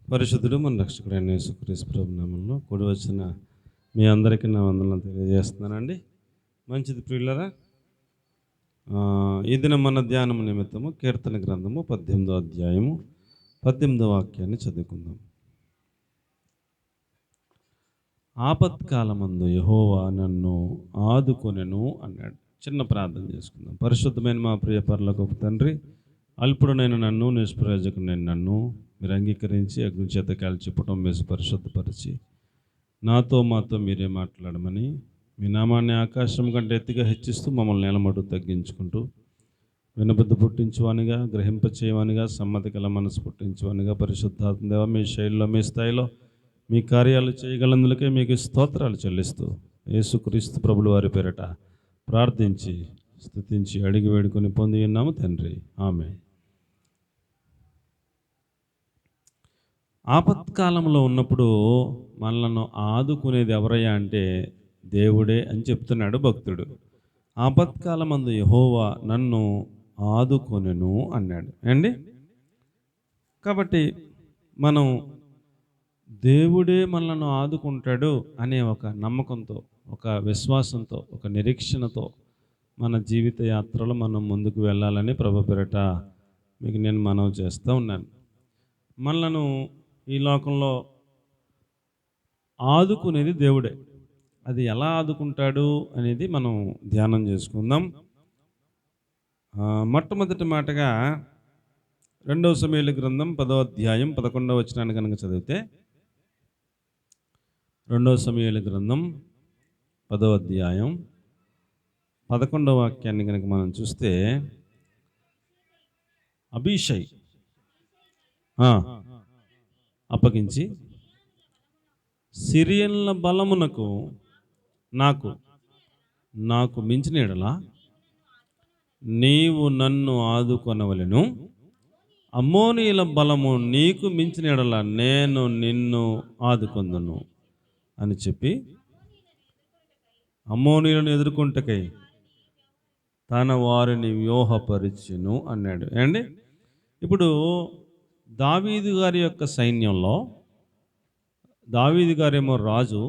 పరిశుద్ధుడు మన రక్షకుడైన యేసుక్రీస్తు ప్రభు నామములో కూడి వచ్చిన మీ అందరికీ నా వందనాలు తెలియజేస్తున్నానండి. మంచిది ప్రియులరా. ఈ దినం మన ధ్యానం నిమిత్తము కీర్తన గ్రంథము 18వ అధ్యాయము 18వ వాక్యాన్ని చదువుకుందాం. ఆపత్కాలమందు యెహోవా నన్ను ఆదుకొనెను అన్నాడు. చిన్న ప్రార్థన చేసుకుందాం. పరిశుద్ధమైన మా ప్రియ పరలోకపు తండ్రి, అల్పుడునైన నన్ను, నిష్ప్రయోజకుడైన నన్ను మీరు అంగీకరించి అగ్ని చేత కాల్చి పుటం వేసి పరిశుద్ధపరిచి మాతో మీరే మాట్లాడమని, మీ నామాన్ని ఆకాశం కంటే ఎత్తుగా హెచ్చిస్తూ మమ్మల్ని నేలమట్టు తగ్గించుకుంటూ వినబుద్ధి పుట్టించువానిగా, గ్రహింపచేయవానిగా, సమ్మతి గల మనసు పుట్టించువానిగా, పరిశుద్ధాత్మ దేవ మీ శైలిలో మీ స్థాయిలో మీ కార్యాలు చేయగలందులకే మీకు స్తోత్రాలు చెల్లిస్తూ యేసుక్రీస్తు ప్రభుల వారి పేరట ప్రార్థించి స్తుతించి అడిగి వేడుకొని పొంది ఉన్నాము తండ్రి, ఆమేన్. ఆపత్కాలంలో ఉన్నప్పుడు మనలను ఆదుకునేది ఎవరయ్యా అంటే దేవుడే అని చెప్తున్నాడు భక్తుడు. ఆపత్కాలమందు యెహోవా నన్ను ఆదుకొనెను అన్నాడు అండి. కాబట్టి మనం దేవుడే మనలను ఆదుకుంటాడు అనే ఒక నమ్మకంతో, ఒక విశ్వాసంతో, ఒక నిరీక్షణతో మన జీవిత యాత్రలో మనం ముందుకు వెళ్ళాలని ప్రభు పేరట మీకు నేను మనవి చేస్తూ ఉన్నాను. మనలను ఈ లోకంలో ఆదుకునేది దేవుడే. అది ఎలా ఆదుకుంటాడు అనేది మనం ధ్యానం చేసుకుందాం. మొట్టమొదటి మాటగా 2వ సమూయేలు గ్రంథం 10వ అధ్యాయం 11వ వచనాన్ని కనుక చదివితే, 2వ సమూయేలు గ్రంథం 10వ అధ్యాయం 11వ వాక్యాన్ని కనుక మనం చూస్తే, అబీషై అప్పగించి సిరియన్ల బలమునకు నాకు మించిన ఎడల నీవు నన్ను ఆదుకొనవలెను, అమ్మోనీయుల బలము నీకు మించిన ఎడల నేను నిన్ను ఆదుకొందును అని చెప్పి అమ్మోనీయులను ఎదుర్కొంటకై తన వారిని వ్యూహపరిచెను అన్నాడు అండి. ఇప్పుడు దావీదు గారి యొక్క సైన్యంలో, దావీదు గారేమో రాజు,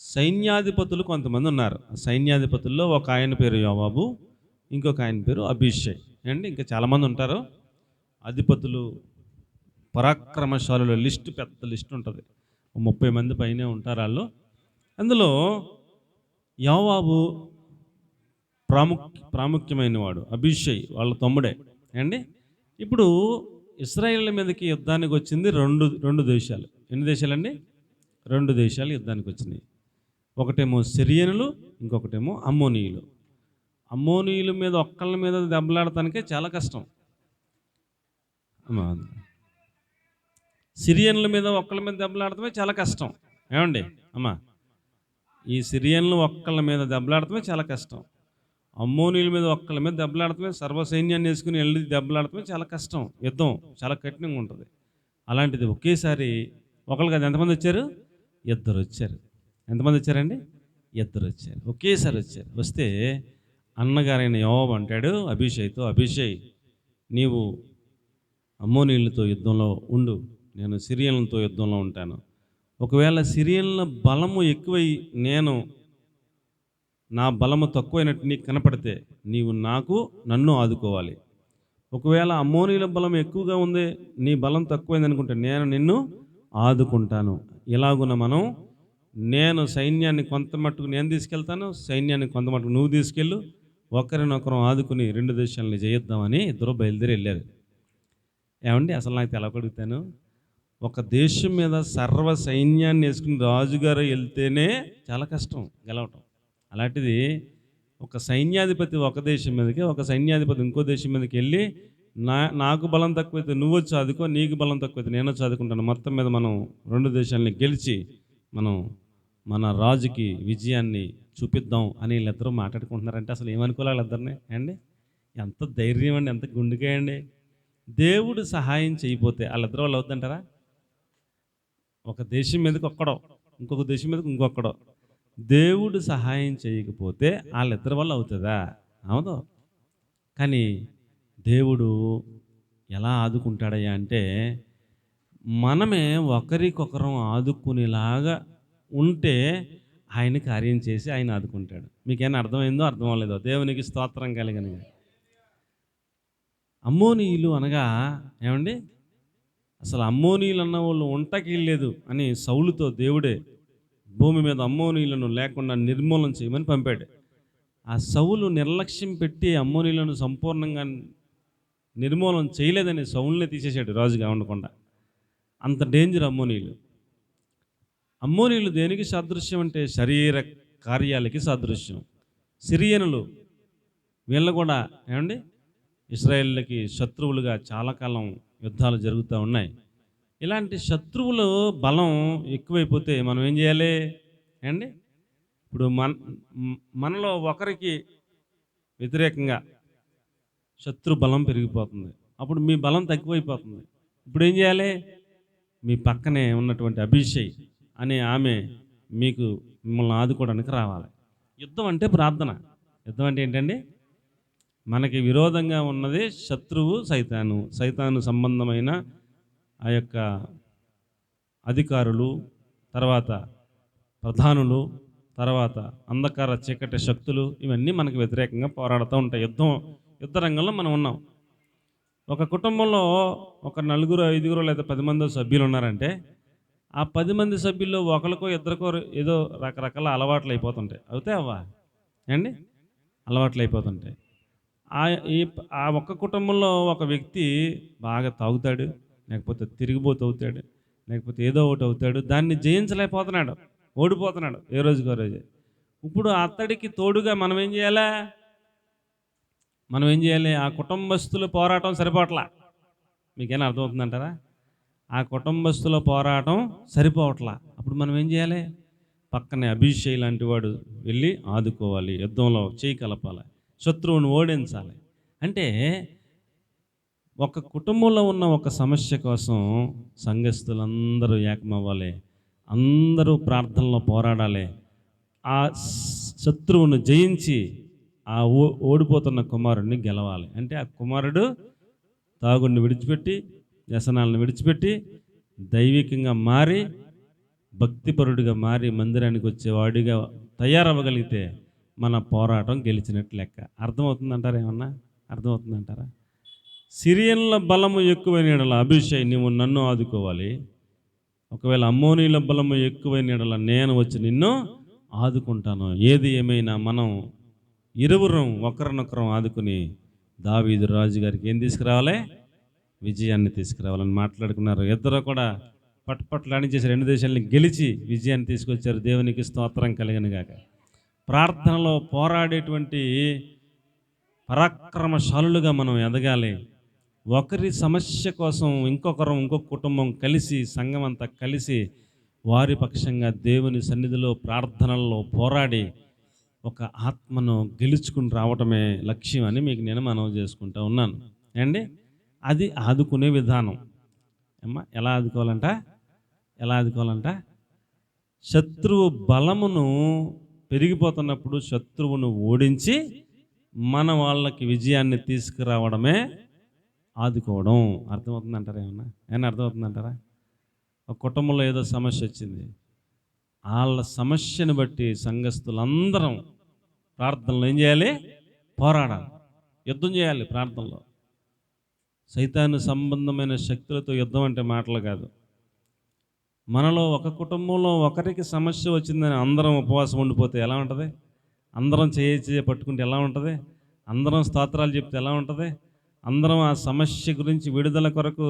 సైన్యాధిపతులు కొంతమంది ఉన్నారు. ఆ సైన్యాధిపతుల్లో ఒక ఆయన పేరు యోవాబు, ఇంకొక ఆయన పేరు అబీషై అండి. ఇంకా చాలామంది ఉంటారు అధిపతులు, పరాక్రమశాలుల లిస్టు, పెద్ద లిస్ట్ ఉంటుంది. 30 మంది పైనే ఉంటారు వాళ్ళు. అందులో యోవాబు ప్రాముఖ్యమైన వాడు, అబీషై వాళ్ళ తమ్ముడే అండి. ఇప్పుడు ఇశ్రాయేలు మీదకి యుద్ధానికి వచ్చింది రెండు దేశాలు. ఎన్ని దేశాలండి? 2 దేశాలు యుద్ధానికి వచ్చినాయి. ఒకటేమో సిరియనులు, ఇంకొకటేమో అమ్మోనీయులు. అమ్మోనీయుల మీద ఒక్కళ్ళ మీద దెబ్బలాడటానికే చాలా కష్టం. సిరియన్ల మీద ఒక్కళ్ళ మీద దెబ్బలాడటమే చాలా కష్టం. ఏమండి అమ్మా? ఈ సిరియన్లు ఒక్కళ్ళ మీద దెబ్బలాడటమే చాలా కష్టం. అమ్మోనీయుల మీద ఒక్కళ్ళ మీద దెబ్బలాడటమే, సర్వసైన్యాన్ని వేసుకుని వెళ్ళి దెబ్బలాడటమే చాలా కష్టం. యుద్ధం చాలా కఠినంగా ఉంటుంది. అలాంటిది ఒకేసారి ఒకళ్ళు కాదు, ఎంతమంది వచ్చారు? 2 వచ్చారు. ఎంతమంది వచ్చారండి? 2 వచ్చారు. ఒకేసారి వచ్చారు. వస్తే అన్నగారైన యోవాబు అంటాడు అబీషైతో, అబీషై నీవు అమ్మోనీయులతో యుద్ధంలో ఉండు, నేను సిరియన్లతో యుద్ధంలో ఉంటాను. ఒకవేళ సిరియన్ల బలము ఎక్కువై నా బలము తక్కువైనట్టు నీకు కనపడితే నీవు నన్ను ఆదుకోవాలి. ఒకవేళ అమ్మోనీయుల బలం ఎక్కువగా ఉంది, నీ బలం తక్కువైంది అనుకుంటే నేను నిన్ను ఆదుకుంటాను. ఇలాగున నేను సైన్యాన్ని కొంత మట్టుకు నేను తీసుకెళ్తాను, సైన్యాన్ని కొంత మట్టుకు నువ్వు తీసుకెళ్ళు, ఒకరినొకరు ఆదుకుని 2 దేశాలని జయిద్దామని ఇద్దరు బయలుదేరి వెళ్ళారు. ఏమండి అసలు నాకు తెలవగలుగుతాను, ఒక దేశం మీద సర్వ సైన్యాన్ని వేసుకుని రాజుగారు వెళ్తేనే చాలా కష్టం గెలవటం. అలాంటిది ఒక సైన్యాధిపతి ఒక దేశం మీదకి, ఒక సైన్యాధిపతి ఇంకో దేశం మీదకి వెళ్ళి నాకు బలం తక్కువైతే నువ్వు వచ్చి చదువుకో, నీకు బలం తక్కువైతే నేను చదువుకుంటాను, మొత్తం మీద మనం 2 దేశాలని గెలిచి మన రాజుకి విజయాన్ని చూపిద్దాం అని వీళ్ళిద్దరూ మాట్లాడుకుంటున్నారంటే అసలు ఏమనుకోవాలి వాళ్ళిద్దరిని అండి? ఎంత ధైర్యం అండి, ఎంత గుండెకాయండి. దేవుడు సహాయం చేయకపోతే వాళ్ళిద్దరు వాళ్ళు అవుతుంటారా? ఒక దేశం మీదకి ఒక్కడో, ఇంకొక దేశం మీదకి ఇంకొక్కడో. దేవుడు సహాయం చేయకపోతే వాళ్ళిద్దరి వల్ల అవుతుందా? అవును. కానీ దేవుడు ఎలా ఆదుకుంటాడయ్యా అంటే, మనమే ఒకరికొకరం ఆదుకునేలాగా ఉంటే ఆయన కార్యం చేసి ఆయన ఆదుకుంటాడు. మీకేమైనా అర్థమైందో అర్థం అవ్వలేదో? దేవునికి స్తోత్రం కలిగను. అమ్మోనీయులు అనగా ఏమండి, అసలు అమ్మోనీయులు అన్న వాళ్ళు ఉండలేదు అని సౌలుతో దేవుడే భూమి మీద అమ్మోనీయులను లేకుండా నిర్మూలన చేయమని పంపాడు. ఆ సౌలు నిర్లక్ష్యం పెట్టి అమ్మోనీయులను సంపూర్ణంగా నిర్మూలన చేయలేదని సౌలునే తీసేశాడు రాజుగా ఉండకుండా. అంత డేంజర్ అమ్మోనీయులు. అమ్మోనీయులు దేనికి సాదృశ్యం అంటే శరీర కార్యాలకి సాదృశ్యం. సిరియనులు వీళ్ళు కూడా ఏమండి ఇశ్రాయేలుకి శత్రువులుగా చాలా కాలం యుద్ధాలు జరుగుతూ ఉన్నాయి. ఇలాంటి శత్రువులు బలం ఎక్కువైపోతే మనం ఏం చేయాలి అండి? ఇప్పుడు మనలో ఒకరికి వ్యతిరేకంగా శత్రు బలం పెరిగిపోతుంది, అప్పుడు మీ బలం తక్కువైపోతుంది. ఇప్పుడు ఏం చేయాలి? మీ పక్కనే ఉన్నటువంటి అభిషేక్ అనే ఆమె మీకు మిమ్మల్ని ఆదుకోవడానికి రావాలి. యుద్ధం అంటే ప్రార్థన. యుద్ధం అంటే ఏంటండి? మనకి విరోధంగా ఉన్నది శత్రువు సైతాను సంబంధమైన ఆ యొక్క అధికారులు, తర్వాత ప్రధానులు, తర్వాత అంధకార చీకటి శక్తులు, ఇవన్నీ మనకు వ్యతిరేకంగా పోరాడుతూ ఉంటాయి. యుద్ధ రంగంలో మనం ఉన్నాం. ఒక కుటుంబంలో ఒక 4, 5 లేదా 10 మంది సభ్యులు ఉన్నారంటే ఆ 10 మంది సభ్యుల్లో ఒకరికో ఇద్దరికో ఏదో రకరకాల అలవాట్లు అయిపోతుంటాయి. అవుతాయవ్వా అండి? అలవాట్లు అయిపోతుంటాయి. ఆ ఒక్క కుటుంబంలో ఒక వ్యక్తి బాగా తాగుతాడు, లేకపోతే తిరిగిపోతూ అవుతాడు, లేకపోతే ఏదో ఒకటి అవుతాడు. దాన్ని జయించలేకపోతున్నాడు, ఓడిపోతున్నాడు ఏ రోజుకో రోజు. ఇప్పుడు అతడికి తోడుగా మనం ఏం చేయాలి? ఆ కుటుంబస్తుల పోరాటం సరిపోవట్లా. మీకేనా అర్థమవుతుందంటారా? ఆ కుటుంబస్తుల పోరాటం సరిపోవట్లా. అప్పుడు మనం ఏం చేయాలి? పక్కనే అభిషేక్ లాంటి వాడు వెళ్ళి ఆదుకోవాలి, యుద్ధంలో చేయి కలపాలి, శత్రువును ఓడించాలి. అంటే ఒక కుటుంబంలో ఉన్న ఒక సమస్య కోసం సంఘస్థులందరూ ఏకమవ్వాలి, అందరూ ప్రార్థనలో పోరాడాలి, ఆ శత్రువును జయించి ఆ ఓడిపోతున్న కుమారుడిని గెలవాలి. అంటే ఆ కుమారుడు తాగుడిని విడిచిపెట్టి, వ్యసనాలను విడిచిపెట్టి, దైవికంగా మారి, భక్తిపరుడిగా మారి మందిరానికి వచ్చేవాడిగా తయారవ్వగలిగితే మన పోరాటం గెలిచినట్టు లెక్క. అర్థమవుతుందంటారా? ఏమన్నా అర్థమవుతుందంటారా? సిరియన్ల బలము ఎక్కువైన ఎడల అభిషేక్ నువ్వు నన్ను ఆదుకోవాలి, ఒకవేళ అమ్మోనీల బలము ఎక్కువైన ఎడల నేను వచ్చి నిన్ను ఆదుకుంటాను. ఏది ఏమైనా మనం ఇరువురం ఒకరినొకరం ఆదుకుని దావీదు రాజు గారికి ఏం తీసుకురావాలి? విజయాన్ని తీసుకురావాలని మాట్లాడుకున్నారు. ఇద్దరు కూడా పట్టుపట్లాడి చేసి 2 దేశాలని గెలిచి విజయాన్ని తీసుకొచ్చారు. దేవునికి స్తోత్రం కలిగను గాక. ప్రార్థనలో పోరాడేటువంటి పరాక్రమశాలులుగా మనం ఎదగాలి. ఒకరి సమస్య కోసం ఇంకొక కుటుంబం కలిసి, సంఘం అంతా కలిసి వారి పక్షంగా దేవుని సన్నిధిలో ప్రార్థనల్లో పోరాడి ఒక ఆత్మను గెలుచుకుని రావటమే లక్ష్యం అని మీకు నేను మనవి చేసుకుంటూ ఉన్నాను అండి. అది ఆదుకునే విధానం. ఎలా ఆదుకోవాలంట? శత్రువు బలమును పెరిగిపోతున్నప్పుడు శత్రువును ఓడించి మన వాళ్ళకి విజయాన్ని తీసుకురావడమే ఆదుకోవడం. అర్థమవుతుందంటారా? ఏమన్నా అర్థమవుతుందంటారా? ఒక కుటుంబంలో ఏదో సమస్య వచ్చింది, వాళ్ళ సమస్యను బట్టి సంఘస్థులందరం ప్రార్థనలో ఏం చేయాలి? పోరాడాలి, యుద్ధం చేయాలి. ప్రార్థనలో సైతాను సంబంధమైన శక్తులతో యుద్ధం అంటే మాటలు కాదు. మనలో ఒక కుటుంబంలో ఒకరికి సమస్య వచ్చిందని అందరం ఉపవాసం ఉండిపోతే ఎలా ఉంటుంది? అందరం చేయ పట్టుకుంటే ఎలా ఉంటుంది? అందరం స్తోత్రాలు చెప్తే ఎలా ఉంటుంది? అందరం ఆ సమస్య గురించి విడుదల కొరకు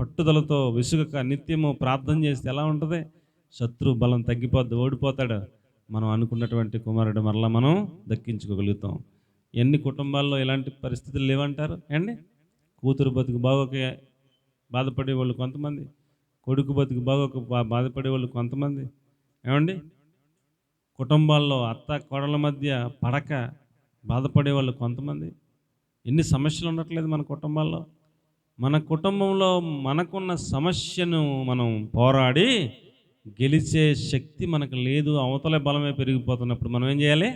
పట్టుదలతో విసుగక నిత్యము ప్రార్థన చేస్తే ఎలా ఉంటుంది? శత్రు బలం తగ్గిపోద్ది, ఓడిపోతాడు. మనం అనుకున్నటువంటి కుమారుడు మరలా మనం దక్కించుకోగలుగుతాం. ఎన్ని కుటుంబాల్లో ఇలాంటి పరిస్థితులు లేవంటారు అండి? కూతురు బతుకు బాగోక బాధపడేవాళ్ళు కొంతమంది, కొడుకు బతుకు బాగోక బాధపడేవాళ్ళు కొంతమంది, ఏమండి కుటుంబాల్లో అత్త కోడల మధ్య పడక బాధపడేవాళ్ళు కొంతమంది. ఎన్ని సమస్యలు ఉండట్లేదు మన కుటుంబాల్లో. మన కుటుంబంలో మనకున్న సమస్యను మనం పోరాడి గెలిచే శక్తి మనకు లేదు, అవతల బలమే పెరిగిపోతున్నప్పుడు మనం ఏం చేయాలి?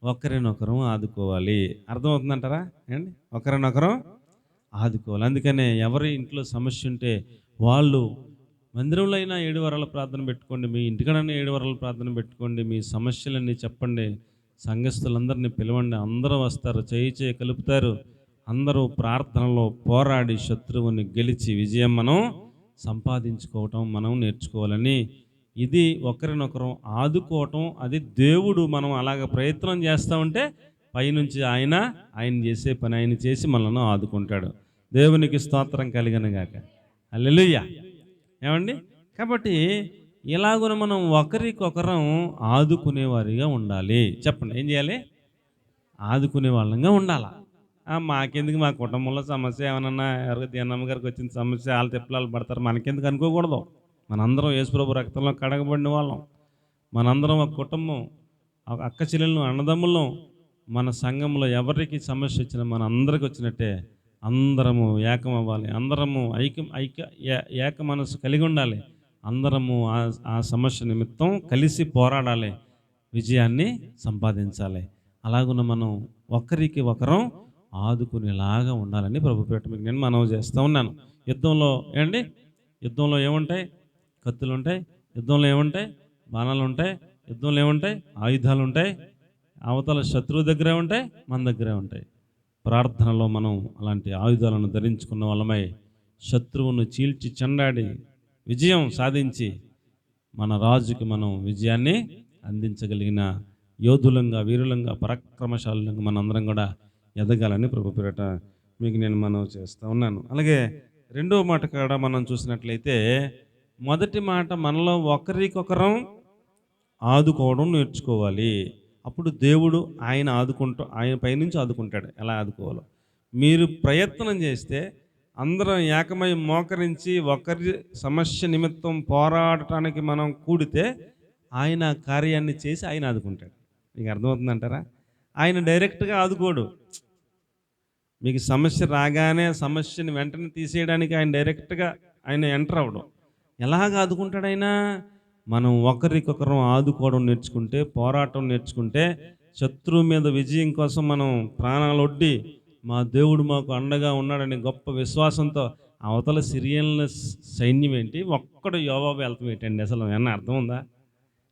ఒకరినొకరం ఆదుకోవాలి. అర్థమవుతుందంటారా అండి? ఒకరినొకరం ఆదుకోవాలి. అందుకనే ఎవరి ఇంట్లో సమస్య ఉంటే వాళ్ళు మందిరంలో అయినా 7 వారాల ప్రార్థన పెట్టుకోండి, మీ ఇంటికాడైనా 7 వారాల ప్రార్థన పెట్టుకోండి, మీ సమస్యలన్నీ చెప్పండి, సంఘస్థులందరినీ పిలవండి, అందరూ వస్తారు, చేయి కలుపుతారు. అందరూ ప్రార్థనలో పోరాడి శత్రువుని గెలిచి విజయం మనం సంపాదించుకోవటం మనం నేర్చుకోవాలని, ఇది ఒకరినొకరు ఆదుకోవటం. అది దేవుడు మనం అలాగ ప్రయత్నం చేస్తూ ఉంటే పైనుంచి ఆయన చేసే పని ఆయన చేసి మనల్ని ఆదుకుంటాడు. దేవునికి స్తోత్రం కలిగనుగాక. హల్లెలూయా. ఏమండి? కాబట్టి ఇలాగున మనం ఒకరికొకరం ఆదుకునేవారిగా ఉండాలి. చెప్పండి, ఏం చేయాలి? ఆదుకునే వాళ్ళంగా ఉండాలి. మాకెందుకు, మా కుటుంబంలో సమస్య ఏమన్నా, ఎవరికి దీనమ్మ గారికి వచ్చిన సమస్య వాళ్ళ తిప్పలాలు పడతారు, మనకెందుకు అనుకోకూడదు. మనందరం యేసుప్రభు రక్తంలో కడగబడిన వాళ్ళం. మనందరం ఒక కుటుంబం, ఒక అక్క చెల్లెలను, అన్నదమ్ములం. మన సంఘంలో ఎవరికి సమస్య వచ్చినా మన అందరికి వచ్చినట్టే అందరము ఏకం అవ్వాలి. అందరము ఏక మనసు కలిగి ఉండాలి. అందరము ఆ సమస్య నిమిత్తం కలిసి పోరాడాలి, విజయాన్ని సంపాదించాలి. అలాగున్న మనం ఒకరికి ఒకరం ఆదుకునేలాగా ఉండాలని ప్రభుపేట మీకు నేను మనవి చేస్తూ ఉన్నాను. యుద్ధంలో ఏముంటాయి? కత్తులు ఉంటాయి. యుద్ధంలో ఏముంటాయి? బాణాలు ఉంటాయి. యుద్ధంలో ఏముంటాయి? ఆయుధాలు ఉంటాయి. అవతల శత్రువు దగ్గరే ఉంటాయి, మన దగ్గరే ఉంటాయి. ప్రార్థనలో మనం అలాంటి ఆయుధాలను ధరించుకున్న వాళ్ళమై శత్రువును చీల్చి చెండాడి విజయం సాధించి మన రాజుకి మనం విజయాన్ని అందించగలిగిన యోధులంగా, వీరులంగా, పరాక్రమశాలులంగా మనందరం కూడా ఎదగాలని ప్రభు పేరట మీకు నేను మనవి చేస్తూ ఉన్నాను. అలాగే రెండవ మాట కాడ మనం చూసినట్లయితే, మొదటి మాట మనలో ఒకరికొకరం ఆదుకోవడం నేర్చుకోవాలి. అప్పుడు దేవుడు ఆయన పైనుంచి ఆదుకుంటాడు. ఎలా ఆదుకోవాలో మీరు ప్రయత్నం చేస్తే అందరం ఏకమై మోకరించి ఒకరి సమస్య నిమిత్తం పోరాడటానికి మనం కూడితే ఆయన కార్యాన్ని చేసి ఆయన ఆదుకుంటాడు. మీకు అర్థమవుతుందంటారా? ఆయన డైరెక్ట్గా ఆదుకోడు. మీకు సమస్య రాగానే సమస్యని వెంటనే తీసేయడానికి ఆయన డైరెక్ట్గా ఎంటర్ అవ్వడం. ఎలాగ ఆదుకుంటాడు ఆయన? మనం ఒకరికొకరం ఆదుకోవడం నేర్చుకుంటే, పోరాటం నేర్చుకుంటే, శత్రువు మీద విజయం కోసం మనం ప్రాణాలు ఒడ్డి మా దేవుడు మాకు అండగా ఉన్నాడని గొప్ప విశ్వాసంతో, అవతల సిరియన్ల సైన్యం ఏంటి, ఒక్కడు యోవాబు వెళ్తాం ఏంటండి? అసలు ఏమన్నా అర్థం ఉందా?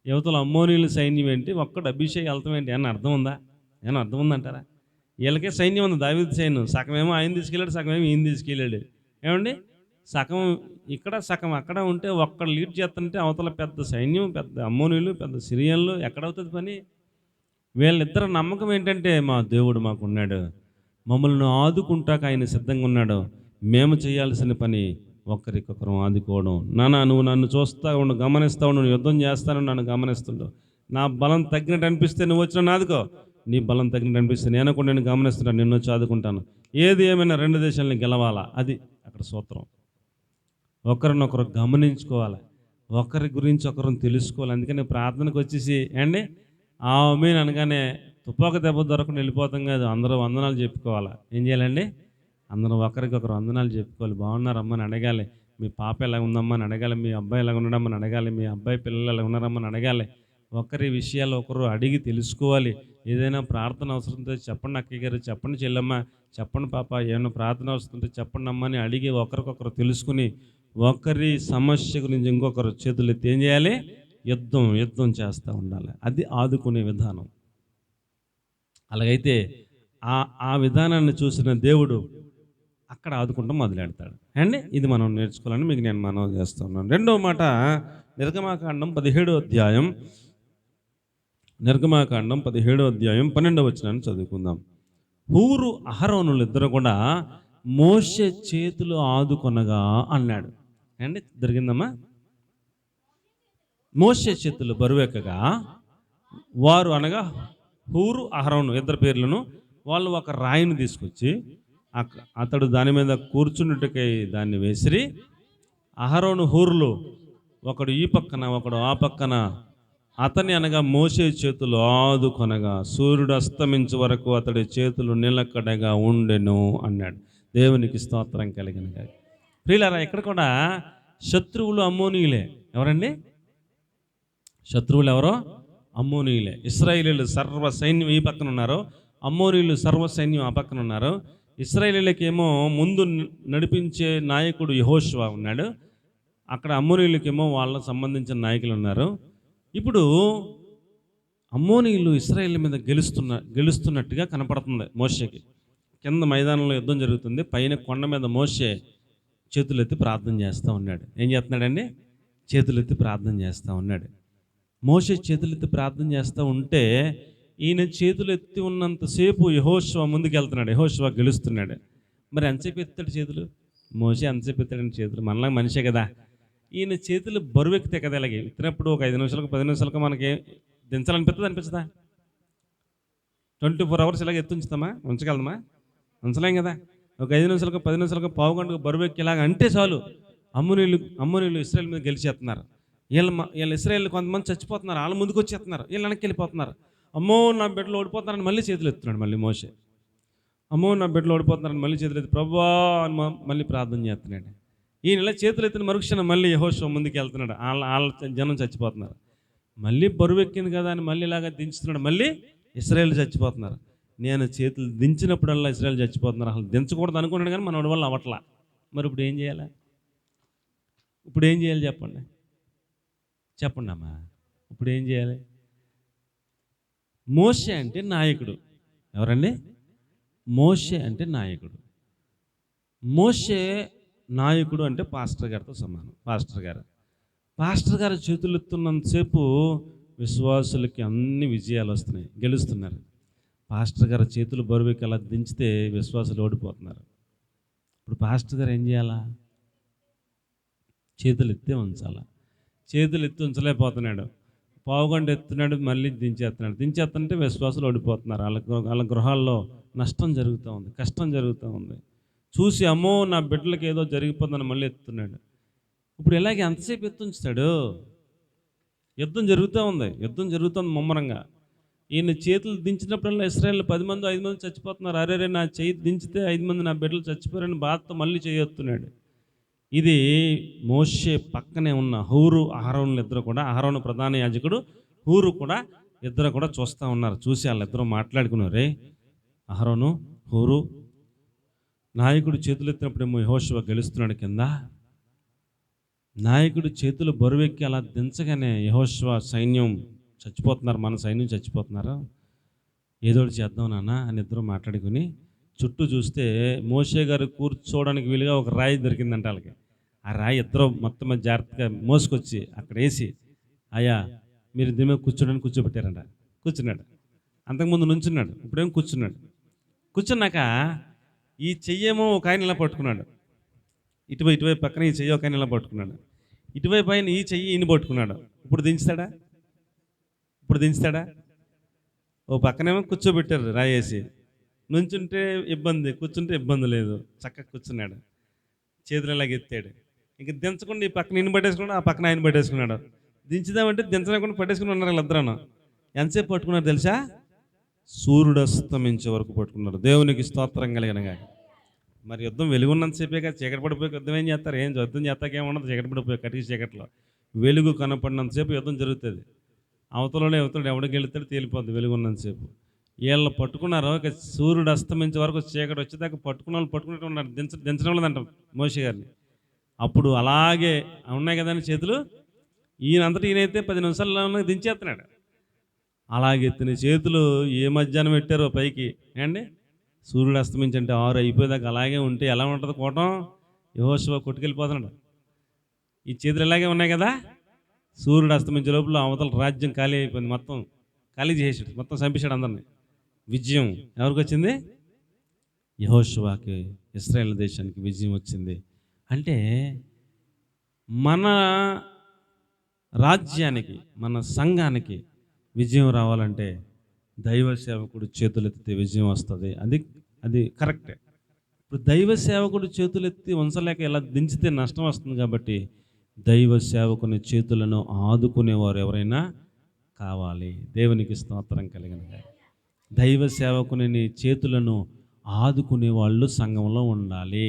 యువతల అమ్మోనీయుల సైన్యం ఏంటి, ఒక్కడు అభిషేక్ వెళ్తాం ఏంటి? ఏమన్నా అర్థం ఉందా? ఏమన్నా అర్థం ఉందంటారా? వీళ్ళకే సైన్యం ఉంది, దావీదు సైన్యం. సగమేమో ఆయన తీసుకెళ్ళాడు, సగమేమో ఈయన తీసుకెళ్ళాడు. ఏమండి? సగం ఇక్కడ సగం అక్కడ ఉంటే ఒక్కడు లీడ్ చేస్తుంటే అవతల పెద్ద సైన్యం, పెద్ద అమ్మోనీయులు, పెద్ద సిరియన్లు, ఎక్కడవుతుంది పని? వీళ్ళిద్దరు నమ్మకం ఏంటంటే మా దేవుడు మాకు ఉన్నాడు, మమ్మల్ని ఆదుకుంటాక ఆయన సిద్ధంగా ఉన్నాడు. మేము చేయాల్సిన పని ఒకరికొకరం ఆదుకోవడం. నువ్వు నన్ను చూస్తా ఉండు, గమనిస్తూ ఉండు, యుద్ధం చేస్తాను, నన్ను గమనిస్తుండు. నా బలం తగ్గినట్టు అనిపిస్తే నువ్వు వచ్చిన ఆదుకో, నీ బలం తగ్గినట్టు అనిపిస్తే నేను కూడా నేను గమనిస్తున్నాను, నిన్ను వచ్చి ఆదుకుంటాను. ఏది ఏమైనా 2 దేశాలని గెలవాలా, అది అక్కడ సూత్రం. ఒకరినొకరు గమనించుకోవాలి, ఒకరి గురించి ఒకరిని తెలుసుకోవాలి. అందుకని ప్రార్థనకు వచ్చేసి ఆమేన్ అనగానే తుపాక దెబ్బ దొరకకుండా వెళ్ళిపోతాం కాదు, అందరూ వందనాలు చెప్పుకోవాలి. ఏం చేయాలండి? అందరూ ఒకరికొకరు వందనాలు చెప్పుకోవాలి. బాగున్నారమ్మని అడగాలి, మీ పాప ఎలా ఉందమ్మని అడగాలి, మీ అబ్బాయి ఎలా ఉండడమ్మని అడగాలి, మీ అబ్బాయి పిల్లలు ఎలా ఉన్నారమ్మని అడగాలి. ఒకరి విషయాలు ఒకరు అడిగి తెలుసుకోవాలి. ఏదైనా ప్రార్థన అవసరంతో చెప్పండి అక్కయ్య గారు, చెప్పండి చెల్లమ్మ, చెప్పండి పాప, ఏమైనా ప్రార్థన అవసరంతో చెప్పండి అమ్మని అడిగి ఒకరికొకరు తెలుసుకుని ఒకరి సమస్య గురించి ఇంకొకరు చేతులు ఎత్తి ఏం చేయాలి? యుద్ధం చేస్తూ ఉండాలి. అది ఆదుకునే విధానం. అలాగైతే ఆ విధానాన్ని చూసిన దేవుడు అక్కడ ఆదుకుంటాం మొదలెడతాడు. ఇది మనం నేర్చుకోవాలని మీకు నేను మనవి చేస్తున్నాను. రెండవ మాట నిర్గమాకాండం 17వ అధ్యాయం 12వ వచనాన్ని చదువుకుందాం. హూరు అహరోనులు ఇద్దరు కూడా మోషే చేతులు ఆదుకొనగా అన్నాడు. జరిగిందమ్మా? మోషే చేతులు బరువెక్కగా వారు, అనగా హూరు అహరోను ఇద్దరు పేర్లను, వాళ్ళు ఒక రాయిని తీసుకొచ్చి అతడు దాని మీద కూర్చున్నట్టుకై దాన్ని వేసిరి. అహరోను హూరులు ఒకడు ఈ పక్కన ఒకడు ఆ పక్కన అతని, అనగా మోషే చేతులు ఆదుకొనగా సూర్యుడు అస్తమించే వరకు అతడి చేతులు నిలకడగా ఉండెను అన్నాడు. దేవునికి స్తోత్రం కలిగిన. ప్రియులారా, ఇక్కడ కూడా శత్రువులు అమ్మోనీయులే. ఎవరండి శత్రువులు? ఎవరో అమ్మోనీయులే. ఇశ్రాయేలీయులు సర్వ సైన్యం ఈ పక్కన ఉన్నారు, అమ్మోనీయులు సర్వ సైన్యం ఆ పక్కన ఉన్నారు. ఇశ్రాయేలీయులకేమో ముందు నడిపించే నాయకుడు యెహోషువ ఉన్నాడు. అక్కడ అమ్మోనీయులకేమో వాళ్ళకు సంబంధించిన నాయకులు ఉన్నారు. ఇప్పుడు అమ్మోనీయులు ఇశ్రాయేల్ మీద గెలుస్తున్నట్టుగా కనపడుతుంది మోషేకి. కింద మైదానంలో యుద్ధం జరుగుతుంది, పైన కొండ మీద మోషే చేతులెత్తి ప్రార్థన చేస్తూ ఉన్నాడు. ఏం చేస్తున్నాడండి? చేతులెత్తి ప్రార్థన చేస్తూ ఉన్నాడు. మోషే చేతులెత్తి ప్రార్థన చేస్తూ ఉంటే ఈయన చేతులెత్తి ఉన్నంతసేపు యెహోషువ ముందుకు వెళ్తున్నాడు, యెహోషువ గెలుస్తున్నాడు. మరి ఎంతసేపు ఎత్తాడు చేతులు? మోషే ఎంతసేపు ఎత్తాడండి చేతులు? మనలా మనిషే కదా. ఈయన చేతులు బరువెక్కితే కదా, ఇలాగే ఎత్తినప్పుడు ఒక 5 నిమిషాలకు 10 నిమిషాలకు మనకి దించాలనిపిస్తుంది, అనిపించదా? 24 hours ఇలాగ ఎత్తుంచుతామా? ఉంచగలమా? ఉంచలేం కదా. ఒక 5 నిమిషాలకు 10 నిమిషాలకు పావు గంటకు బరువెక్కి ఇలాగ అంటే చాలు అమ్మోనీయులు ఇశ్రాయేల్ మీద గెలిచేస్తున్నారు. వీళ్ళ ఇశ్రాయేల్ కొంతమంది చచ్చిపోతున్నారు, వాళ్ళ ముందుకు వచ్చేస్తున్నారు, వీళ్ళు వెనక్కి వెళ్ళిపోతున్నారు. అమ్మో నా బిడ్డలు ఓడిపోతున్నారని మళ్ళీ చేతులు ఎత్తున్నాడు. మళ్ళీ మోషే అమ్మో నా బిడ్డలు ఓడిపోతున్నారని మళ్ళీ చేతులు ఎత్తి ప్రభువా అని మళ్ళీ ప్రార్థన చేస్తున్నాడు. ఈయన ఇలా చేతులు ఎత్తిన మరుక్షణం మళ్ళీ యెహోషువ ముందుకు వెళ్తున్నాడు, వాళ్ళ జనం చచ్చిపోతున్నారు. మళ్ళీ బరువు ఎక్కింది కదా అని మళ్ళీ ఇలాగా దించుతున్నాడు, మళ్ళీ ఇశ్రాయేల్ చచ్చిపోతున్నారు. నేను చేతులు దించినప్పుడల్లా ఇశ్రాయేల్ చచ్చిపోతున్నారు. అసలు దించకూడదు అనుకున్నాడు కానీ మనోడి వల్ల అవట్లా. మరి ఇప్పుడు ఏం చేయాలి? ఇప్పుడు ఏం చేయాలి చెప్పండి, చెప్పండి అమ్మా. ఇప్పుడు ఏం చేయాలి? మోషే అంటే నాయకుడు. ఎవరండి? మోషే అంటే నాయకుడు. మోషే నాయకుడు అంటే పాస్టర్ గారితో సమానం. పాస్టర్ గారు చేతులు ఎత్తున్నంతసేపు విశ్వాసులకి అన్ని విజయాలు వస్తున్నాయి, గెలుస్తున్నారు. పాస్టర్ గారు చేతులు బరువుకి అలా దించితే విశ్వాసులు ఓడిపోతున్నారు. ఇప్పుడు పాస్టర్ గారు ఏం చేయాలా? చేతులు ఎత్తే ఉంచాలా. చేతులు ఎత్తి ఉంచలేకపోతున్నాడు, పావుగంట ఎత్తున్నాడు, మళ్ళీ దించేస్తుంటే విశ్వాసులు ఓడిపోతున్నారు. వాళ్ళ గృహాల్లో నష్టం జరుగుతూ ఉంది, కష్టం జరుగుతూ ఉంది. చూసి అమ్మో నా బిడ్డలకి ఏదో జరిగిపోతుందని మళ్ళీ ఎత్తున్నాడు. ఇప్పుడు ఇలాగే ఎంతసేపు ఎత్తుంచుతాడు? యుద్ధం జరుగుతుంది ముమ్మరంగా. ఈయన చేతులు దించినప్పుడల్లా ఇశ్రాయేల్ 10 మంది 5 మంది చచ్చిపోతున్నారు. అరే నా చేయి దించితే 5 మంది నా బిడ్డలు చచ్చిపోయారని బాధతో మళ్ళీ చేయొత్తున్నాడు. ఇది మోషే పక్కనే ఉన్న హూరు అహరోనులు ఇద్దరు కూడా, అహరోను ప్రధాన యాజకుడు, హూరు కూడా ఇద్దరు కూడా చూస్తూ ఉన్నారు. చూసి వాళ్ళిద్దరూ మాట్లాడుకున్నారు, రే అహరోను హూరు, నాయకుడు చేతులు ఎత్తినప్పుడేమో యెహోషువ గెలుస్తున్నాడు కింద. నాయకుడు చేతులు బరువెక్కి అలా దించగానే యెహోషువ సైన్యం చచ్చిపోతున్నారు, మన సైన్యం చచ్చిపోతున్నారు, ఏదోటి చేద్దాం నాన్న అని ఇద్దరు మాట్లాడుకుని చుట్టూ చూస్తే మోషే గారు కూర్చోవడానికి వీలుగా ఒక రాయి దొరికిందంట వాళ్ళకి. ఆ రాయి ఇద్దరు మొత్తం జాగ్రత్తగా మోసుకొచ్చి అక్కడ వేసి, అయ్యా మీరు దీని మీద కూర్చోడానికి కూర్చోబెట్టారంట. కూర్చున్నాడు. అంతకుముందు నుంచున్నాడు, ఇప్పుడేమో కూర్చున్నాడు. కూర్చున్నాక ఈ చెయ్యేమో ఒక ఆయన ఇలా పట్టుకున్నాడు, ఇటువైపు పక్కన ఈ చెయ్యి ఒక ఆయన ఇలా పట్టుకున్నాడు, ఇటువైపు ఆయన ఈ చెయ్యి ఈయన పట్టుకున్నాడు. ఇప్పుడు దించుతాడా? ఓ పక్కనేమో కూర్చోబెట్టారు రాయేసి, నుంచుంటే ఇబ్బంది, కూర్చుంటే ఇబ్బంది లేదు, చక్కగా కూర్చున్నాడు. చేతులు ఇలాగ ఎత్తాడు. ఇంక దించకుండా ఈ పక్కన ఈయన పట్టేసుకున్నాడు, ఆ పక్కన ఆయన పట్టేసుకున్నాడు. దించుదామంటే దించలేకుండా పట్టేసుకుని ఉన్నారు వీళ్ళిద్దరూ. ఎంతసేపు పట్టుకున్నారు తెలుసా? సూర్యుడు అస్తమించే వరకు పట్టుకున్నారు. దేవునికి స్తోత్రం కలిగినగా. మరి యుద్ధం వెలుగున్నంతసేపే కదా, చీకటి పడిపోయి యుద్ధం ఏం చేస్తారు? యుద్ధం చేస్తాకేముండదు, చీకటి పడిపోయి కటికి చీకట్లో. వెలుగు కనపడినంతసేపు యుద్ధం జరుగుతుంది. అవతలనే ఎవడికి వెళుతాడు తేలిపోద్ది వెలుగున్నంతసేపు. వీళ్ళు పట్టుకున్నారు. ఇక సూర్యుడు అస్తమించే వరకు చీకటి వచ్చేదాకా పట్టుకున్నట్టు ఉన్నారు. దించడం లేదంట మోషే గారిని. అప్పుడు అలాగే ఉన్నాయి కదండి చేతులు, ఈయనైతే 10 నిమిషాల్లో దించేస్తున్నాడు. అలాగే ఎత్తిన చేతులు ఏ మధ్యాహ్నం పెట్టారో పైకి అండి, సూర్యుడు అస్తమించంటే 6 అయిపోయేదాకా అలాగే ఉంటే ఎలా ఉంటుంది కోటం? యెహోషువ కొట్టుకెళ్ళిపోతున్నాడు. ఈ చేతులు ఇలాగే ఉన్నాయి కదా. సూర్యుడు అస్తమించే లోపల అవతల రాజ్యం ఖాళీ అయిపోయింది, మొత్తం ఖాళీ చేసేసాడు, మొత్తం చంపేశాడు అందరినీ. విజయం ఎవరికి వచ్చింది? యెహోషువకి, ఇశ్రాయేల్ దేశానికి విజయం వచ్చింది. అంటే మన రాజ్యానికి, మన సంఘానికి విజయం రావాలంటే దైవ సేవకుడు చేతులెత్తితే విజయం వస్తుంది. అది కరెక్టే. ఇప్పుడు దైవ సేవకుడు చేతులెత్తి ఉంచలేక ఇలా దించితే నష్టం వస్తుంది. కాబట్టి దైవ సేవకుని చేతులను ఆదుకునేవారు ఎవరైనా కావాలి. దేవునికి స్తోత్రం కలిగిన దైవ సేవకుని చేతులను ఆదుకునే వాళ్ళు సంఘంలో ఉండాలి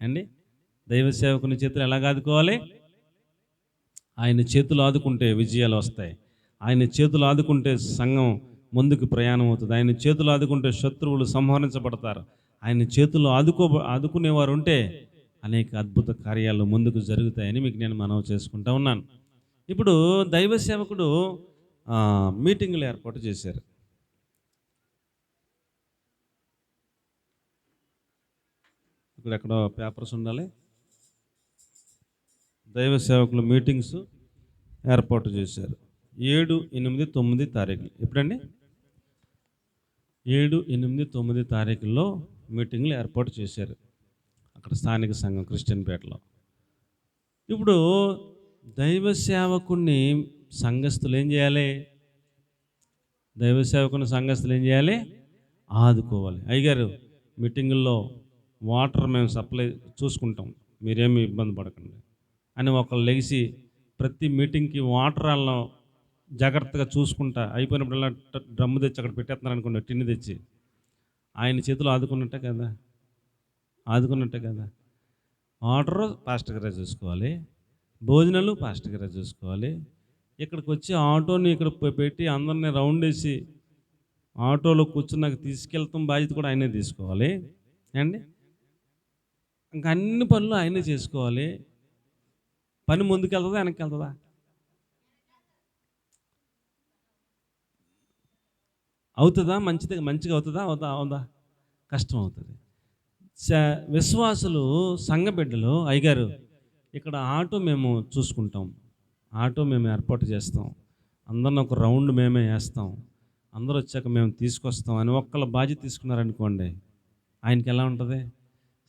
అండి. దైవ సేవకుని చేతులు ఎలాగ ఆదుకోవాలి? ఆయన చేతులు ఆదుకుంటే విజయాలు వస్తాయి. ఆయన చేతులు ఆదుకుంటే సంఘం ముందుకు ప్రయాణం అవుతుంది. ఆయన చేతులు ఆదుకుంటే శత్రువులు సంహరించబడతారు. ఆయన చేతులు ఆదుకునేవారు ఉంటే అనేక అద్భుత కార్యాలు ముందుకు జరుగుతాయని మీకు నేను మనవి చేసుకుంటా ఉన్నాను. ఇప్పుడు దైవ సేవకుడు మీటింగులు ఏర్పాటు చేశారు. ఇక్కడ ఎక్కడో పేపర్స్ ఉండాలి. దైవ సేవకులు మీటింగ్స్ ఏర్పాటు చేశారు. 7, 8, 9 తారీఖులు. ఎప్పుడండి? 7, 8, 9 తారీఖుల్లో మీటింగ్లు ఏర్పాటు చేశారు అక్కడ స్థానిక సంఘం క్రిస్టియన్పేటలో. ఇప్పుడు దైవ సేవకుని సంఘస్థులు ఏం చేయాలి? దైవ సేవకుని సంఘస్థులు ఏం చేయాలి? ఆదుకోవాలి. అయ్యగారు, మీటింగుల్లో వాటర్ మేము సప్లై చూసుకుంటాం, మీరేమి ఇబ్బంది పడకండి అని ఒకళ్ళు లెగిసి ప్రతి మీటింగ్కి వాటర్ వాళ్ళను జాగ్రత్తగా చూసుకుంటా అయిపోయినప్పుడల్లా డ్రమ్ము తెచ్చి అక్కడ పెట్టేస్తున్నారు అనుకోండి, టిన్ను తెచ్చి, ఆయన చేతులు ఆదుకున్నట్టే కదా, ఆదుకున్నట్టే కదా. వాటరు పాస్టర్ గారే చూసుకోవాలి, భోజనాలు పాస్టర్ గారే చూసుకోవాలి. ఇక్కడికి వచ్చి ఆటోని ఇక్కడ పెట్టి అందరినీ రౌండ్ వేసి ఆటోలో కూర్చున్నాక తీసుకెళ్తాం బాధ్యత కూడా ఆయనే తీసుకోవాలి అండి. ఇంకా అన్ని పనులు ఆయనే చేసుకోవాలి. పని ముందుకు వెళ్తుందా వెనక్కి వెళ్తుందా? అవుతుందా? మంచిగా అవుతుందా? అవుదా? కష్టం అవుతుంది. విశ్వాసులు సంఘ బిడ్డలు, అయ్యగారు ఇక్కడ ఆటో మేము చూసుకుంటాం, ఆటో మేము ఏర్పాటు చేస్తాం, అందరిని ఒక రౌండ్ మేమే వేస్తాం, అందరూ వచ్చాక మేము తీసుకొస్తాం అని ఒక్కళ్ళ బాధ్యత తీసుకున్నారనుకోండి, ఆయనకి ఎలా ఉంటుంది?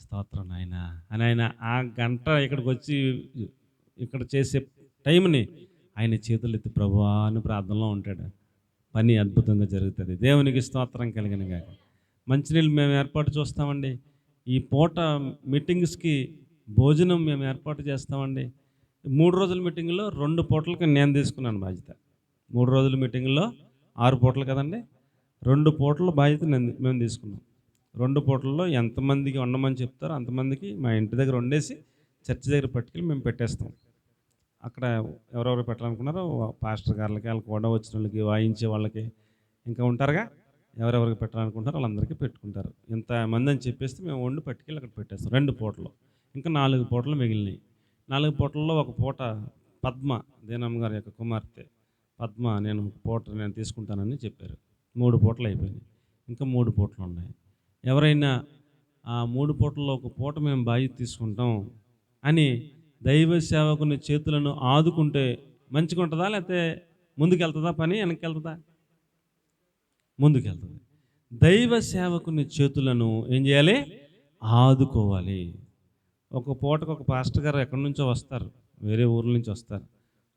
స్తోత్రం నాయన అని ఆయన ఆ గంట ఇక్కడికి వచ్చి ఇక్కడ చేసే టైంని ఆయన చేతులు ఎత్తి ప్రభువా అని ప్రార్థనలో ఉంటాడు. పని అద్భుతంగా జరుగుతుంది. దేవునికి స్తోత్రం కలిగిన గాక. మంచినీళ్ళు మేము ఏర్పాటు చూస్తామండి. ఈ పూట మీటింగ్స్కి భోజనం మేము ఏర్పాటు చేస్తామండి. 3 రోజుల మీటింగ్లో 2 పూటలకి నేను తీసుకున్నాను బాధ్యత. 3 రోజుల మీటింగ్లో 6 పూటలు కదండి, 2 పూటల బాధ్యత మేము తీసుకున్నాం. 2 పూటల్లో ఎంతమందికి వండమని చెప్తారో అంతమందికి మా ఇంటి దగ్గర వండేసి చర్చి దగ్గర పట్టుకెళ్ళి మేము పెట్టేస్తాం. అక్కడ ఎవరెవరు పెట్టాలనుకున్నారో పాస్టర్ గారులకి, వాళ్ళకి కూడా వచ్చిన వాళ్ళకి, వాయించే వాళ్ళకి, ఇంకా ఉంటారుగా ఎవరెవరికి పెట్టాలనుకుంటారో వాళ్ళందరికీ పెట్టుకుంటారు. ఇంతమంది అని చెప్పేస్తే మేము వండి పట్టుకెళ్ళి అక్కడ పెట్టేస్తాం 2 పూటలు. ఇంకా 4 పూటలు మిగిలినాయి. 4 పూటల్లో ఒక పూట పద్మ, దేనమ్మ గారి యొక్క కుమార్తె పద్మ, నేను పూట నేను తీసుకుంటానని చెప్పారు. 3 పూటలు అయిపోయినాయి. ఇంకా 3 పూటలు ఉన్నాయి. ఎవరైనా ఆ 3 పూటల్లో ఒక పూట మేము బాధ్యత తీసుకుంటాం అని దైవ సేవకుని చేతులను ఆదుకుంటే మంచిగా ఉంటుందా? లేకపోతే ముందుకెళ్తుందా? పని వెనక్కి వెళ్తుందా? ముందుకెళ్తుంది. దైవ సేవకుని చేతులను ఏం చేయాలి? ఆదుకోవాలి. ఒక పూటకు ఒక పాస్టర్ గారు ఎక్కడి నుంచో వస్తారు, వేరే ఊర్ల నుంచి వస్తారు.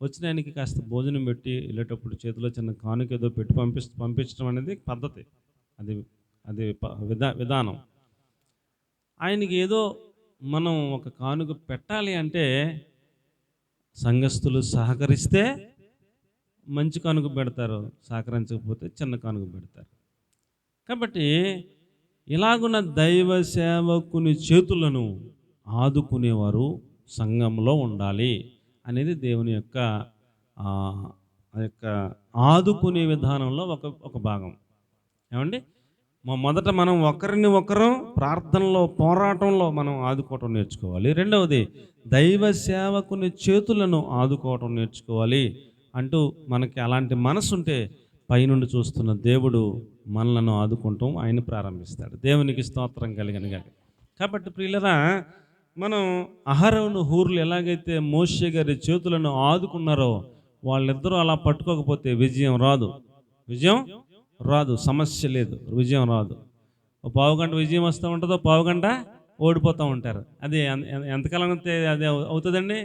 వచ్చిన ఆయనకి కాస్త భోజనం పెట్టి వెళ్ళేటప్పుడు చేతిలో చిన్న కానుక ఏదో పెట్టి పంపించడం అనేది పద్ధతి, అది విధానం. ఆయనకి ఏదో మనం ఒక కానుక పెట్టాలి అంటే సంఘస్థులు సహకరిస్తే మంచి కానుక పెడతారు, సహకరించకపోతే చిన్న కానుక పెడతారు. కాబట్టి ఇలాగున్న దైవ సేవకుని చేతులను ఆదుకునేవారు సంఘంలో ఉండాలి అనేది దేవుని యొక్క ఆదుకునే విధానంలో ఒక భాగం. ఏమండి, మొదట మనం ఒకరిని ఒకరు ప్రార్థనలో, పోరాటంలో మనం ఆదుకోవటం నేర్చుకోవాలి. రెండవది దైవ సేవకుని చేతులను ఆదుకోవటం నేర్చుకోవాలి. అంటూ మనకి అలాంటి మనసు ఉంటే పైనుండి చూస్తున్న దేవుడు మనలను ఆదుకుంటాం ఆయన ప్రారంభిస్తాడు. దేవునికి స్తోత్రం కలిగిన గాక. కాబట్టి ప్రియులరా, మనం అహరోను హూర్లు ఎలాగైతే మోషే గారి చేతులను ఆదుకున్నారో వాళ్ళిద్దరూ అలా పట్టుకోకపోతే విజయం రాదు, సమస్య లేదు, విజయం రాదు. ఓ పావుగంట విజయం వస్తూ ఉంటుందో పావుగంట ఓడిపోతూ ఉంటారు. అది ఎంతకాలం అది అవుతుందండి?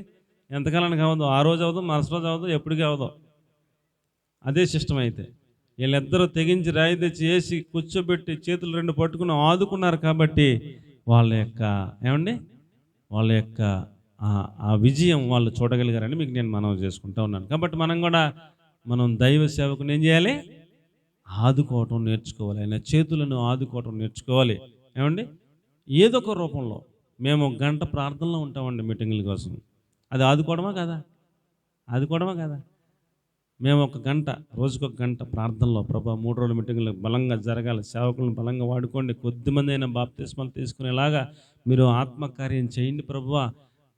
ఎంతకాలానికి అవ్వదు. ఆ రోజు అవ్వదు, మరుసటి రోజు అవ్వదు, ఎప్పటికీ అవ్వదు. అదే సిస్టమ్. అయితే వీళ్ళిద్దరూ తెగించి రాయి తెచ్చి వేసి కూర్చోబెట్టి చేతులు 2 పట్టుకుని ఆదుకున్నారు కాబట్టి వాళ్ళ యొక్క ఆ విజయం వాళ్ళు చూడగలిగారని మీకు నేను మనవి చేసుకుంటూ ఉన్నాను. కాబట్టి మనం దైవ సేవకుని ఏం చేయాలి? ఆదుకోవటం నేర్చుకోవాలి. ఆయన చేతులను ఆదుకోవటం నేర్చుకోవాలి. ఏమండి, ఏదో ఒక రూపంలో మేము 1 గంట ప్రార్థనలో ఉంటామండి మీటింగుల కోసం. అది ఆదుకోవడమా కదా? మేము ఒక గంట, రోజుకొక గంట ప్రార్థనలో, ప్రభా 3 రోజుల మీటింగ్లు బలంగా జరగాలి, సేవకులను బలంగా వాడుకోండి, కొద్దిమంది అయినా బాప్తిస్మాలు తీసుకునేలాగా మీరు ఆత్మకార్యం చేయండి ప్రభువా.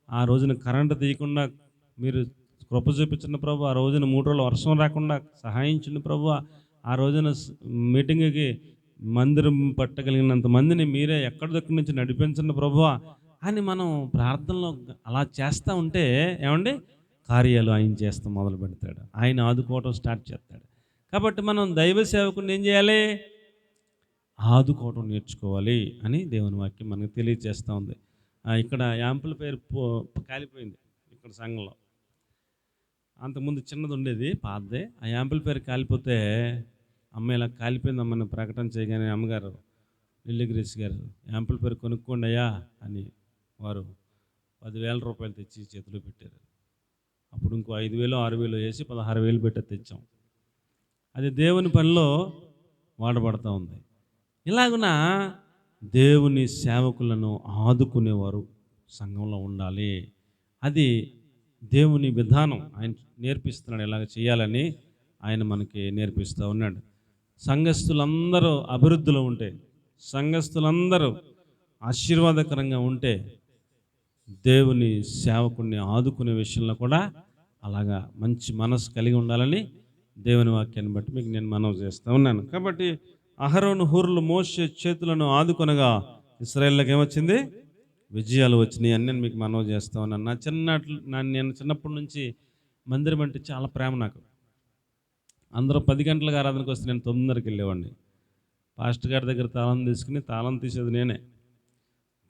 ఆ రోజున కరెంటు తీయకుండా మీరు కృప చూపించండి ప్రభు. ఆ రోజున 3 రోజులు వర్షం రాకుండా సహాయించండి ప్రభువా. ఆ రోజున మీటింగ్కి మందిరం పట్టగలిగినంత మందిని మీరే ఎక్కడి నుంచి నడిపించండి ప్రభువా అని మనం ప్రార్థనలో అలా చేస్తూ ఉంటే ఏమండి, కార్యాలు ఆయన చేస్తాం మొదలు పెడతాడు, ఆయన ఆదుకోవటం స్టార్ట్ చేస్తాడు. కాబట్టి మనం దైవ సేవకుని ఏం చేయాలి? ఆదుకోవటం నేర్చుకోవాలి అని దేవుని వాక్యం మనకు తెలియజేస్తూ ఉంది. ఇక్కడ యాంపుల పేరు కాలిపోయింది ఇక్కడ సంఘంలో. అంతకుముందు చిన్నది ఉండేది పాతదే. ఆ యాంపుల పేరు కాలిపోతే అమ్మ ఇలా కాలిపోయిందమ్మని ప్రకటన చేయగానే అమ్మగారు లిల్లిగ్రీస్ గారు యాంపుల పేరు కొనుక్కోండి అయ్యా అని వారు 10,000 రూపాయలు తెచ్చి చేతిలో పెట్టారు. అప్పుడు ఇంకో 5,000 6,000 వేసి 16,000 పెట్టి తెచ్చాం. అది దేవుని పనిలో వాడబడతా ఉంది. ఇలాగున దేవుని సేవకులను ఆదుకునేవారు సంఘంలో ఉండాలి. అది దేవుని విధానం, ఆయన నేర్పిస్తున్నాడు, ఎలాగ చేయాలని ఆయన మనకి నేర్పిస్తూ ఉన్నాడు. సంఘస్థులందరూ అభివృద్ధిలో ఉంటే, సంఘస్థులందరూ ఆశీర్వాదకరంగా ఉంటే, దేవుని సేవకుడిని ఆదుకునే విషయంలో కూడా అలాగా మంచి మనసు కలిగి ఉండాలని దేవుని వాక్యాన్ని బట్టి మీకు నేను మనవి చేస్తూ ఉన్నాను. కాబట్టి అహరోను హూరులు మోషే చేతులను ఆదుకొనగా ఇశ్రాయేలుకి ఏమొచ్చింది? విజయాలు వచ్చినాయి అని నేను మీకు మనవి చేస్తూ ఉన్నాను. నేను చిన్నప్పటి నుంచి మందిరం అంటే చాలా ప్రేమ నాకు. అందరూ 10 గంటలకు ఆరాధనకు వస్తే నేను 9:30కి వెళ్ళేవాడిని. పాస్టర్ గారి దగ్గర తాళం తీసుకుని, తాళం తీసేది నేనే.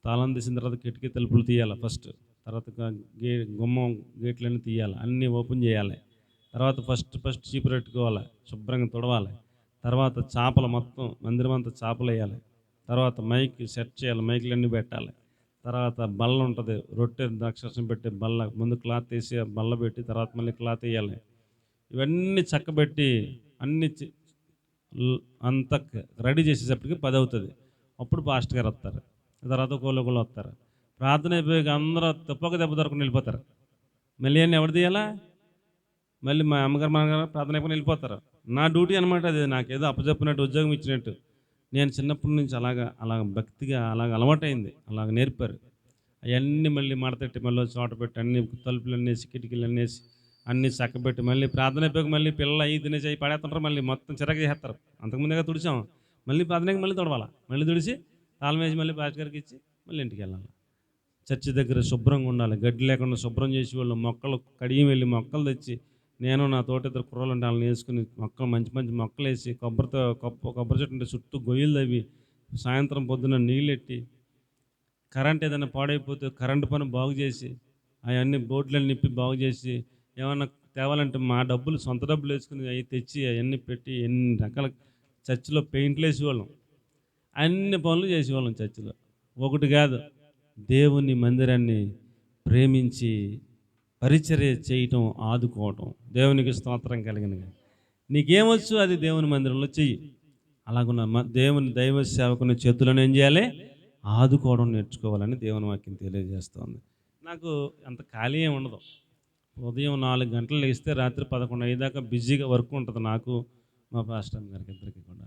తాళం తీసిన తర్వాత కిటికీ తలుపులు తీయాలి ఫస్ట్, తర్వాత గుమ్మం గేట్లన్నీ తీయాలి, అన్నీ ఓపెన్ చేయాలి. తర్వాత ఫస్ట్ చీపురు పెట్టుకోవాలి, శుభ్రంగా తుడవాలి. తర్వాత చేపలు మొత్తం మందిరం అంతా చేపలు వేయాలి. తర్వాత మైక్ సెట్ చేయాలి, మైకులన్నీ పెట్టాలి. తర్వాత బల్ల ఉంటుంది, రొట్టె ద్రాక్షరసం పెట్టే బల్ల, ముందు క్లాత్ వేసి బల్ల పెట్టి తర్వాత మళ్ళీ క్లాత్ వేయాలి. ఇవన్నీ చక్కబెట్టి అన్ని అంతా రెడీ చేసేటప్పటికి 10 అవుతుంది. అప్పుడు పాస్టర్ గారు వస్తారు, తర్వాత ఒకళ్ళు వస్తారు. ప్రార్థన అయిపోయాక అందరూ తప్పక దెబ్బ దొరకకుండా వెళ్ళిపోతారు. మళ్ళీ అన్నీ ఎవరు తీయాలా? మళ్ళీ మా అమ్మగారు మామగారు ప్రార్థన అయిపోయి వెళ్ళిపోతారు. నా డ్యూటీ అనమాట అది. నాకేదో అప్పచెప్పినట్టు, ఉద్యోగం ఇచ్చినట్టు. నేను చిన్నప్పటి నుంచి అలాగ భక్తిగా అలవాటైంది, అలాగ నేర్పారు. అవన్నీ మళ్ళీ మడతెట్టి మళ్ళీ చోట పెట్టి అన్ని తలుపులు అన్నేసి కిటికీలు అన్నేసి అన్నీ చక్కబెట్టి మళ్ళీ ప్రార్థన అయిపోయాక మళ్ళీ పిల్లలు అయ్యి తినేసి అవి పడేస్తుంటారు, మళ్ళీ మొత్తం చిరక చేస్తారు. అంతకుముందుగా తుడిచాం, మళ్ళీ ప్రార్థనకి మళ్ళీ తుడవాలి, మళ్ళీ తుడిచి తాళం వేసి మళ్ళీ పాస్టర్ గారికి ఇచ్చి మళ్ళీ ఇంటికి వెళ్ళాలి. చర్చి దగ్గర శుభ్రంగా ఉండాలి, గడ్డి లేకుండా శుభ్రం చేసి వాళ్ళు మొక్కలు కడిగి వెళ్ళి మొక్కలు తెచ్చి, నేను నా తోట ఇద్దరు కుర్రలు ఉంటే వాళ్ళని వేసుకుని మొక్కలు మంచి మొక్కలు వేసి కొబ్బరి చెట్టు ఉంటే చుట్టూ గొయ్యలు తవ్వి సాయంత్రం పొద్దున్న నీళ్ళెట్టి, కరెంట్ ఏదైనా పాడైపోతే కరెంటు పని బాగు చేసి అవన్నీ బోర్డులను నిప్పి బాగు చేసి, ఏమన్నా తేవాలంటే మా డబ్బులు సొంత డబ్బులు వేసుకుని అవి తెచ్చి అవన్నీ పెట్టి ఎన్ని రకాల చర్చిలో పెయింట్లు వేసేవాళ్ళం, అన్ని పనులు చేసేవాళ్ళం చర్చిలో. ఒకటి కాదు, దేవుని మందిరాన్ని ప్రేమించి పరిచర్య చేయటం, ఆదుకోవటం. దేవునికి స్తోత్రం కలిగిన. నీకేమొచ్చు అది దేవుని మందిరంలో చెయ్యి. అలాగున్న దేవుని దైవ సేవకుని చేతులను ఏం చేయాలి? ఆదుకోవడం నేర్చుకోవాలని దేవుని వాక్యం తెలియజేస్తుంది. నాకు అంత ఖాళీ ఏమి ఉండదు. ఉదయం 4 గంటలు లేస్తే రాత్రి 11 అయ్యేదాకా బిజీగా వర్క్ ఉంటుంది నాకు, మా పాస్టర్ గారికి ఇద్దరికి కూడా.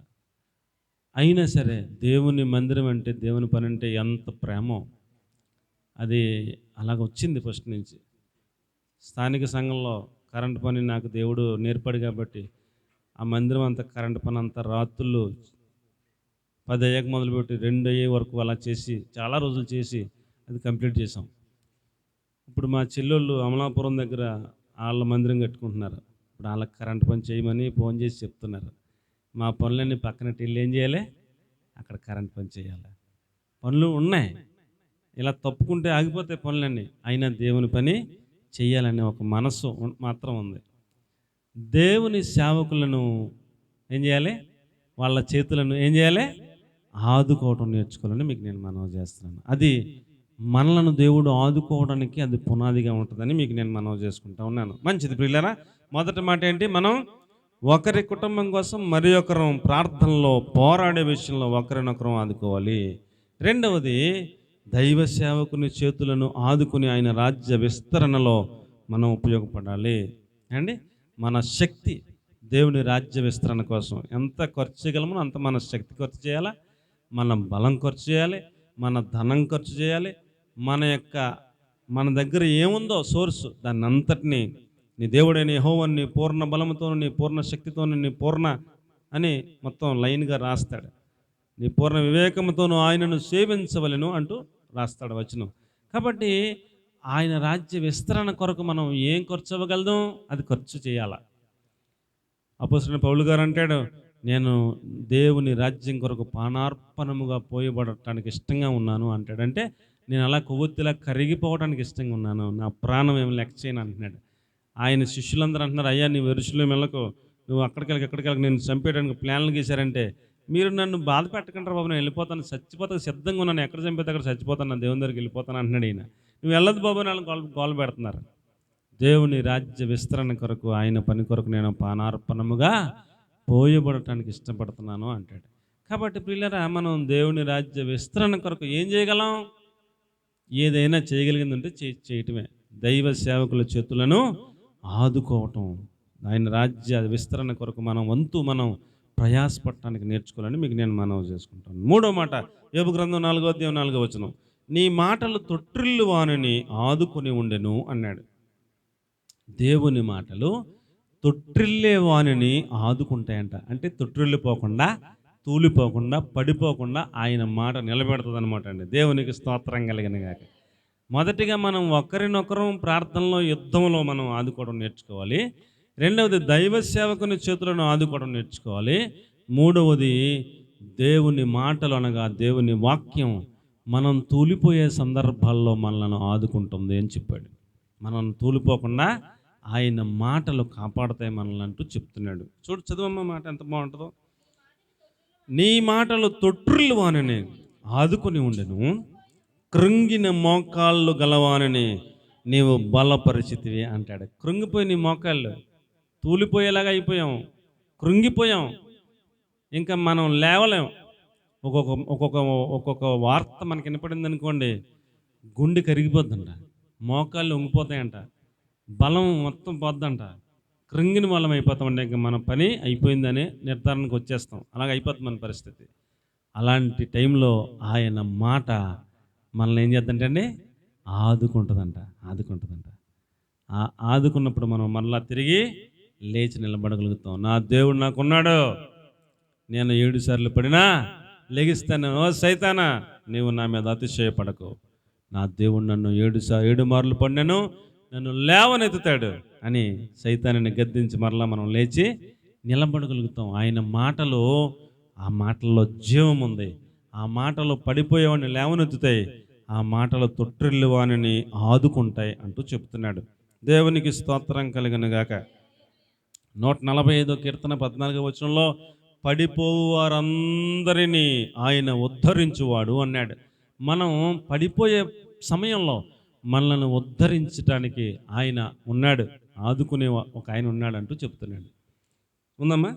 అయినా సరే దేవుని మందిరం అంటే, దేవుని పని అంటే ఎంత ప్రేమో అది అలాగ వచ్చింది ఫస్ట్ నుంచి. స్థానిక సంఘంలో కరెంటు పని నాకు దేవుడు నేర్పాడు కాబట్టి ఆ మందిరం అంతా కరెంటు పని అంతా రాత్రులు 10 అయ్యాక మొదలుపెట్టి 2 అయ్యే వరకు అలా చేసి చాలా రోజులు చేసి అది కంప్లీట్ చేసాం. ఇప్పుడు మా చెల్లెళ్ళు అమలాపురం దగ్గర వాళ్ళ మందిరం కట్టుకుంటున్నారు. ఇప్పుడు వాళ్ళకి కరెంటు పని చేయమని ఫోన్ చేసి చెప్తున్నారు. మా పనులన్నీ పక్కనట్టు వెళ్ళి ఏం చేయాలి? అక్కడ కరెంటు పని చేయాలి. పనులు ఉన్నాయి, ఇలా తప్పుకుంటే ఆగిపోతాయి పనులన్నీ. అయినా దేవుని పని చేయాలనే ఒక మనస్సు మాత్రం ఉంది. దేవుని సేవకులను ఏం చేయాలి? వాళ్ళ చేతులను ఏం చేయాలి? ఆదుకోవటం నేర్చుకోవాలని మీకు నేను మనవి చేస్తున్నాను. అది మనలను దేవుడు ఆదుకోవడానికి అది పునాదిగా ఉంటుందని మీకు నేను మనవి చేసుకుంటా ఉన్నాను. మంచిది ప్రియులారా. మొదటి మాట ఏంటి? మనం ఒకరి కుటుంబం కోసం మరి ఒకరం ప్రార్థనలో పోరాడే విషయంలో ఒకరినొకరం ఆదుకోవాలి. రెండవది, దైవ సేవకుని చేతులను ఆదుకుని ఆయన రాజ్య విస్తరణలో మనం ఉపయోగపడాలి అండి. మన శక్తి దేవుని రాజ్య విస్తరణ కోసం ఎంత ఖర్చు చేయగలమో అంత మన శక్తి ఖర్చు చేయాలా, మన బలం ఖర్చు చేయాలి, మన ధనం ఖర్చు చేయాలి, మన దగ్గర ఏముందో సోర్సు దాన్ని అంతటినీ నీ దేవుడైన యెహోవాను నీ పూర్ణ బలముతోను, నీ పూర్ణ శక్తితోను, నీ పూర్ణ అని మొత్తం లైన్గా రాస్తాడు. నీ పూర్ణ వివేకముతోను ఆయనను సేవించవలెను అంటూ రాస్తాడు వచనం. కాబట్టి ఆయన రాజ్య విస్తరణ కొరకు మనం ఏం ఖర్చు అవ్వగలదు, అది ఖర్చు చేయాలి. అపోస్తలుడైన పౌలు గారు అంటాడు, నేను దేవుని రాజ్యం కొరకు పానార్పణముగా పోయబడటానికి ఇష్టంగా ఉన్నాను అంటాడు. అంటే నేను అలా కొవ్వొత్తిలా కరిగిపోవడానికి ఇష్టంగా ఉన్నాను, నా ప్రాణం ఏమి లెక్క చేయను అంటున్నాడు. ఆయన శిష్యులందరూ అంటున్నారు, అయ్యా నీవు యెరూషలేము వెళ్ళకు, నువ్వు అక్కడికి నేను చంపేయడానికి ప్లాన్లు గీశారంటే మీరు నన్ను బాధ పెట్టకుండా బాబు, నేను వెళ్ళిపోతాను, చచ్చిపోతాను, సిద్ధంగా ఉన్నాను, ఎక్కడ చంపితే అక్కడ చచ్చిపోతాను, నా దేవుని దగ్గరికి వెళ్ళిపోతాను అంటున్నాడు. ఈయన నువ్వు వెళ్ళదు బాబు అని గోల పెడుతున్నారు. దేవుని రాజ్య విస్తరణ కొరకు, ఆయన పని కొరకు నేను పానార్పణముగా పోయబడటానికి ఇష్టపడుతున్నాను అంటాడు. కాబట్టి ప్రియులారా, మనం దేవుని రాజ్య విస్తరణ కొరకు ఏం చేయగలం? ఏదైనా చేయగలిగింది ఉంటే చేయటమే. దైవ సేవకుల చేతులను ఆదుకోవటం, ఆయన రాజ్య విస్తరణ కొరకు మనం ప్రయాసపడటానికి నేర్చుకోవాలని మీకు నేను మనవి చేసుకుంటాను. మూడో మాట, యోబు గ్రంథం 4వ అధ్యాయం 4వ వచనం, నీ మాటలు తొట్టిల్లు వానిని ఆదుకొని ఉండెను అన్నాడు. దేవుని మాటలు తొట్టిల్లే వానిని ఆదుకుంటాయంట. అంటే తొట్టిల్లిపోకుండా, తూలిపోకుండా, పడిపోకుండా ఆయన మాట నిలబెడుతుంది అనమాట అండి. దేవునికి స్తోత్రం కలిగిన గాక. మొదటిగా మనం ఒకరినొకరం ప్రార్థనలో, యుద్ధంలో మనం ఆదుకోవడం నేర్చుకోవాలి. రెండవది దైవ సేవకుని చేతులను ఆదుకోవడం నేర్చుకోవాలి. మూడవది దేవుని మాటలు అనగా దేవుని వాక్యం మనం తూలిపోయే సందర్భాల్లో మనల్ని ఆదుకుంటుంది అని చెప్పాడు. మనం తూలిపోకుండా ఆయన మాటలు కాపాడుతాయి మనల్ని అంటూ చెప్తున్నాడు. చదవమ్మ మాట ఎంత బాగుంటుందో. నీ మాటలు తొట్టిల్లు వానిని ఆదుకొని ఉండెను, కృంగిన మోకాళ్ళు గలవానిని నీవు బలపరిచితివి అంటాడు. కృంగిపోయి నీ మోకాళ్ళు తూలిపోయేలాగా అయిపోయాం, కృంగిపోయాం, ఇంకా మనం లేవలేం. ఒక్కొక్క వార్త మనకి వినపడింది అనుకోండి, గుండె కరిగిపోద్దంట, మోకాళ్ళు వంగిపోతాయంట, బలం మొత్తం పోద్దంట, కృంగిన బలం అయిపోతామంటే ఇంకా మన పని అయిపోయిందనే నిర్ధారణకు వచ్చేస్తాం. అలాగ అయిపోతుంది మన పరిస్థితి. అలాంటి టైంలో ఆయన మాట మనల్ని ఏం చేద్దంటే ఆదుకుంటుందంట. ఆదుకున్నప్పుడు మనం మరలా తిరిగి లేచి నిలబడగలుగుతాం. నా దేవుడు నాకున్నాడు, నేను 7 సార్లు పడినా లెగిస్తాను. ఓ సైతానా, నీవు నా మీద అతిశయపడకు, నా దేవుడు నన్ను 7 మార్లు పడినాను, నన్ను లేవనెత్తుతాడు అని సైతాన్ని గద్దించి మరలా మనం లేచి నిలబడగలుగుతాం. ఆయన మాటలు, ఆ మాటల్లో జీవం ఉంది. ఆ మాటలు పడిపోయేవాడిని లేవనెత్తుతాయి, ఆ మాటలు తొట్టిల్లు వానిని ఆదుకుంటాయి అంటూ చెప్తున్నాడు. దేవునికి స్తోత్రం కలుగును గాక. 145 కీర్తన 14వ వచనంలో పడిపోవు వారందరినీ ఆయన ఉద్ధరించువాడు అన్నాడు. మనం పడిపోయే సమయంలో మనల్ని ఉద్ధరించడానికి ఆయన ఉన్నాడు, ఆదుకునే ఒక ఆయన ఉన్నాడు అంటూ చెప్తున్నాడు. ఉందమ్మా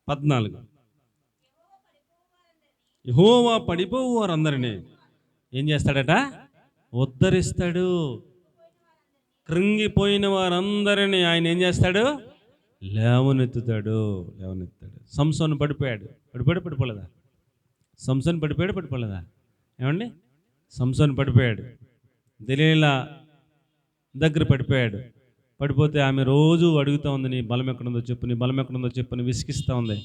14, యెహోవా పడిపోవు వారందరినీ ఏం చేస్తాడట? ఉద్ధరిస్తాడు. కృంగిపోయిన వారందరినీ ఆయన ఏం చేస్తాడు? లేవనెత్తుతాడు. సంసోను పడిపోలేదా? సంసోను పడిపోలేదా? ఏమండి, సంసోను పడిపోయాడు. దెలీలా దగ్గర పడిపోతే ఆమె రోజు అడుగుతూ ఉంది, నీ బలం ఎక్కడుందో చెప్పు, విసిగిస్తూ ఉంది.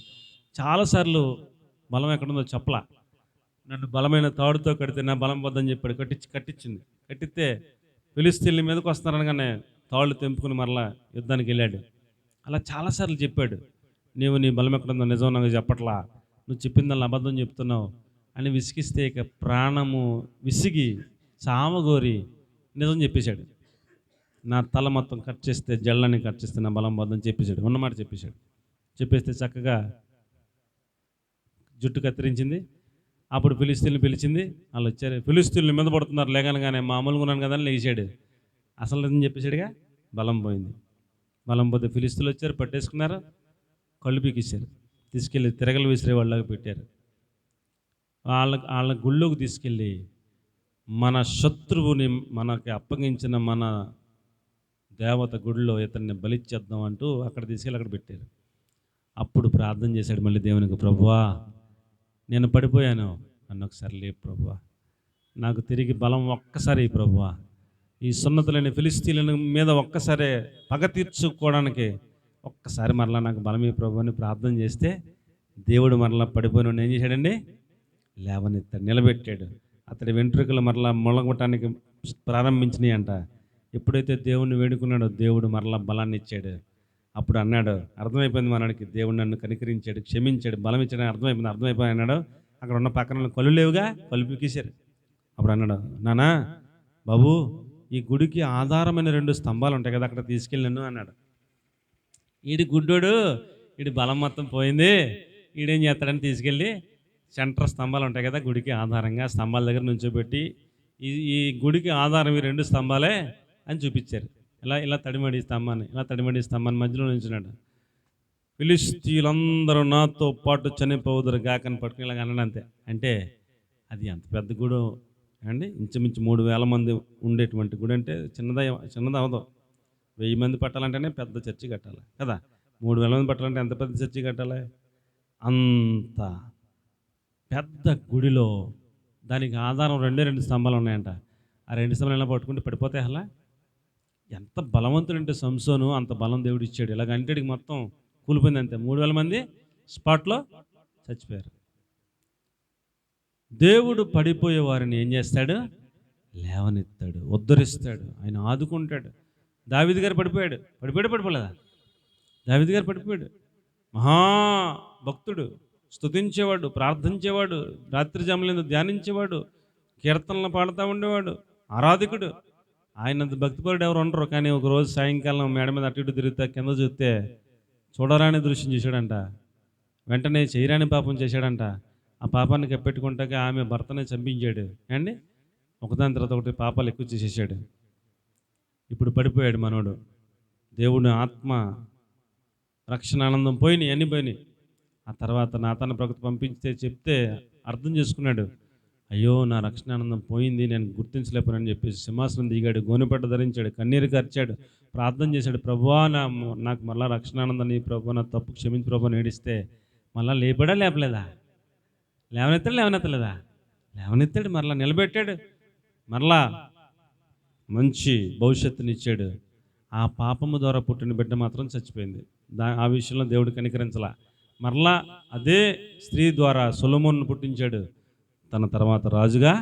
చాలాసార్లు బలం ఎక్కడుందో చెప్పలా. నన్ను బలమైన తాడుతో కడితే నా బలం వద్దని చెప్పాడు. కట్టిస్తే ఫిలిష్తీయుల మీదకి వస్తున్నారనగానే తాళ్ళు తెంపుకుని మరలా యుద్ధానికి వెళ్ళాడు. అలా చాలాసార్లు చెప్పాడు. నీ బలం ఎక్కడుందో నిజం నాకు చెప్పట్లా, నువ్వు చెప్పిందల్లా అబద్ధం చెప్తున్నావు అని విసిగిస్తే ఇక ప్రాణము విసిగి చావగోరి నిజం చెప్పేశాడు. నా తల మొత్తం కట్ చేస్తే, జళ్ళని కట్ చేస్తే నా బలం వద్దని చెప్పేశాడు. ఉన్నమాట చెప్పేస్తే చక్కగా జుట్టు కత్తిరించింది. అప్పుడు ఫిలిష్తీయుల్ని పిలిచింది. వాళ్ళు వచ్చారు. ఫిలిష్తీయులు మీద పడుతున్నారు, లేకనగానే మామూలుగా ఉన్నాను కదా అని లేచాడు. అసలు నిజం చెప్పేశాడుగా, బలం పోయింది. బలం పోతే ఫిలిష్తీయులు వచ్చారు, పట్టేసుకున్నారు, కళ్ళు పీకిచ్చారు, తీసుకెళ్ళి తిరగలు విసిరే వాళ్ళగా పెట్టారు. వాళ్ళ గుళ్ళోకి తీసుకెళ్ళి మన శత్రువుని మనకి అప్పగించిన మన దేవత గుడిలో ఇతన్ని బలిచ్చేద్దాం అంటూ అక్కడ తీసుకెళ్ళి అక్కడ పెట్టారు. అప్పుడు ప్రార్థన చేశాడు మళ్ళీ దేవునికి, ప్రభువా నేను పడిపోయాను, నన్ను ఒకసారి లేపు ప్రభువా, నాకు తిరిగి బలం ఒక్కసారి ప్రభువా, ఈ సున్నతులని ఫిలిస్తీన్ల మీద ఒక్కసారి పగ తీర్చుకోవడానికి ఒక్కసారి మరలా నాకు బలమే ప్రభు అని ప్రార్థన చేస్తే దేవుడు మరలా పడిపోయిన ఏం చేశాడండి, లేవనెత్తాడు, నిలబెట్టాడు. అతడి వెంట్రుకలు మరలా మొలగొట్టడానికి ప్రారంభించినాయి అంట. ఎప్పుడైతే దేవుణ్ణి వేడుకున్నాడో దేవుడు మరలా బలాన్ని ఇచ్చాడు. అప్పుడు అన్నాడు, అర్థమైపోయింది మనకి, దేవుడు నన్ను కనికరించాడు, క్షమించాడు, బలం ఇచ్చాడని అర్థమైపోయి అన్నాడు. అక్కడ ఉన్న పక్కన కళ్ళు లేవుగా, కళ్ళు పీకేశారు. అప్పుడు అన్నాడు, నానా బాబు ఈ గుడికి ఆధారమైన 2 స్తంభాలు ఉంటాయి కదా, అక్కడ తీసుకెళ్ళాను అన్నాడు. ఈడి గుడ్డోడు, ఈడి బలం మొత్తం పోయింది, ఈడేం చేస్తాడని తీసుకెళ్ళి సెంటర్ స్తంభాలు ఉంటాయి కదా గుడికి ఆధారంగా, స్తంభాల దగ్గర నుంచోబెట్టి ఈ గుడికి ఆధారం ఈ 2 స్తంభాలే అని చూపించారు. ఇలా తడిమడి స్తంభాన్ని మధ్యలో నుంచున్నాడు. ఫిలిస్తీయులందరూ నాతో పాటు చనిపోదురు గాకని పట్టుకుని ఇలాగ అన్నాడు అంతే. అంటే అది ఎంత పెద్ద గుడి అండి, ఇంచుమించు 3000 మంది ఉండేటువంటి గుడి. అంటే చిన్నది అవదు. 1000 మంది పట్టాలంటేనే పెద్ద చర్చి కట్టాలి కదా, 3000 మంది పట్టాలంటే ఎంత పెద్ద చర్చి కట్టాలి. అంత పెద్ద గుడిలో దానికి ఆధారం 2 స్తంభాలు ఉన్నాయంట. ఆ 2 స్తంభాలు ఎలా పట్టుకుంటే పడిపోతాయి. అలా ఎంత బలవంతుడంటే సంసోను, అంత బలం దేవుడు ఇచ్చాడు. ఇలాగ అంటేడికి మొత్తం కూలిపోయింది అంతే. 3000 మంది స్పాట్లో చచ్చిపోయారు. దేవుడు పడిపోయే వారిని ఏం చేస్తాడు, లేవనెత్తాడు, ఉద్ధరిస్తాడు, ఆయన ఆదుకుంటాడు. దావీదు గారు పడిపోలేదా? దావీదు గారు పడిపోయాడు. మహాభక్తుడు, స్తుతించేవాడు, ప్రార్థించేవాడు, రాత్రి జమలందు ధ్యానించేవాడు, కీర్తనలు పాడుతూ ఉండేవాడు, ఆరాధకుడు. ఆయనంత భక్తిపరుడు ఎవరు ఉండరు. కానీ ఒకరోజు సాయంకాలం మేడ మీద అటు ఇటు తిరుగుతా కింద చూస్తే చూడరాని దృశ్యం చూశాడంట. వెంటనే చేయరాని పాపం చేశాడంట. ఆ పాపాన్ని కప్పెట్టుకుంటాక ఆమె భర్తనే చంపించాడు అండి. ఒకదాని తర్వాత ఒకటి పాపాలు ఎక్కువ చేసేసాడు. ఇప్పుడు పడిపోయాడు మనోడు. దేవుని ఆత్మ రక్షణ ఆనందం పోయినాయి, అన్నీ పోయినాయి. ఆ తర్వాత నాతాన ప్రకృతి పంపించితే చెప్తే అర్థం చేసుకున్నాడు, అయ్యో నా రక్షణ ఆనందం పోయింది, నేను గుర్తించలేకపోయానని చెప్పేసి సింహాసనం దిగాడు, గోనెపట్ట ధరించాడు, కన్నీరు కార్చాడు, ప్రార్థన చేశాడు. ప్రభువా నాకు మళ్ళీ రక్షణ ఆనందం నీ ప్రభు, నా తప్పు క్షమించి ప్రభు ఏడిస్తే మళ్ళీ లేపలేదా? లేవనెత్తలేదా? లేవనెత్తాడు, మరలా నిలబెట్టాడు, మరలా మంచి భవిష్యత్తునిచ్చాడు. ఆ పాపము ద్వారా పుట్టిన బిడ్డ మాత్రం చచ్చిపోయింది. ఆ విషయంలో దేవుడు కనికరించలా. మరలా అదే స్త్రీ ద్వారా సొలొమోనును పుట్టించాడు. తన తర్వాత రాజుగా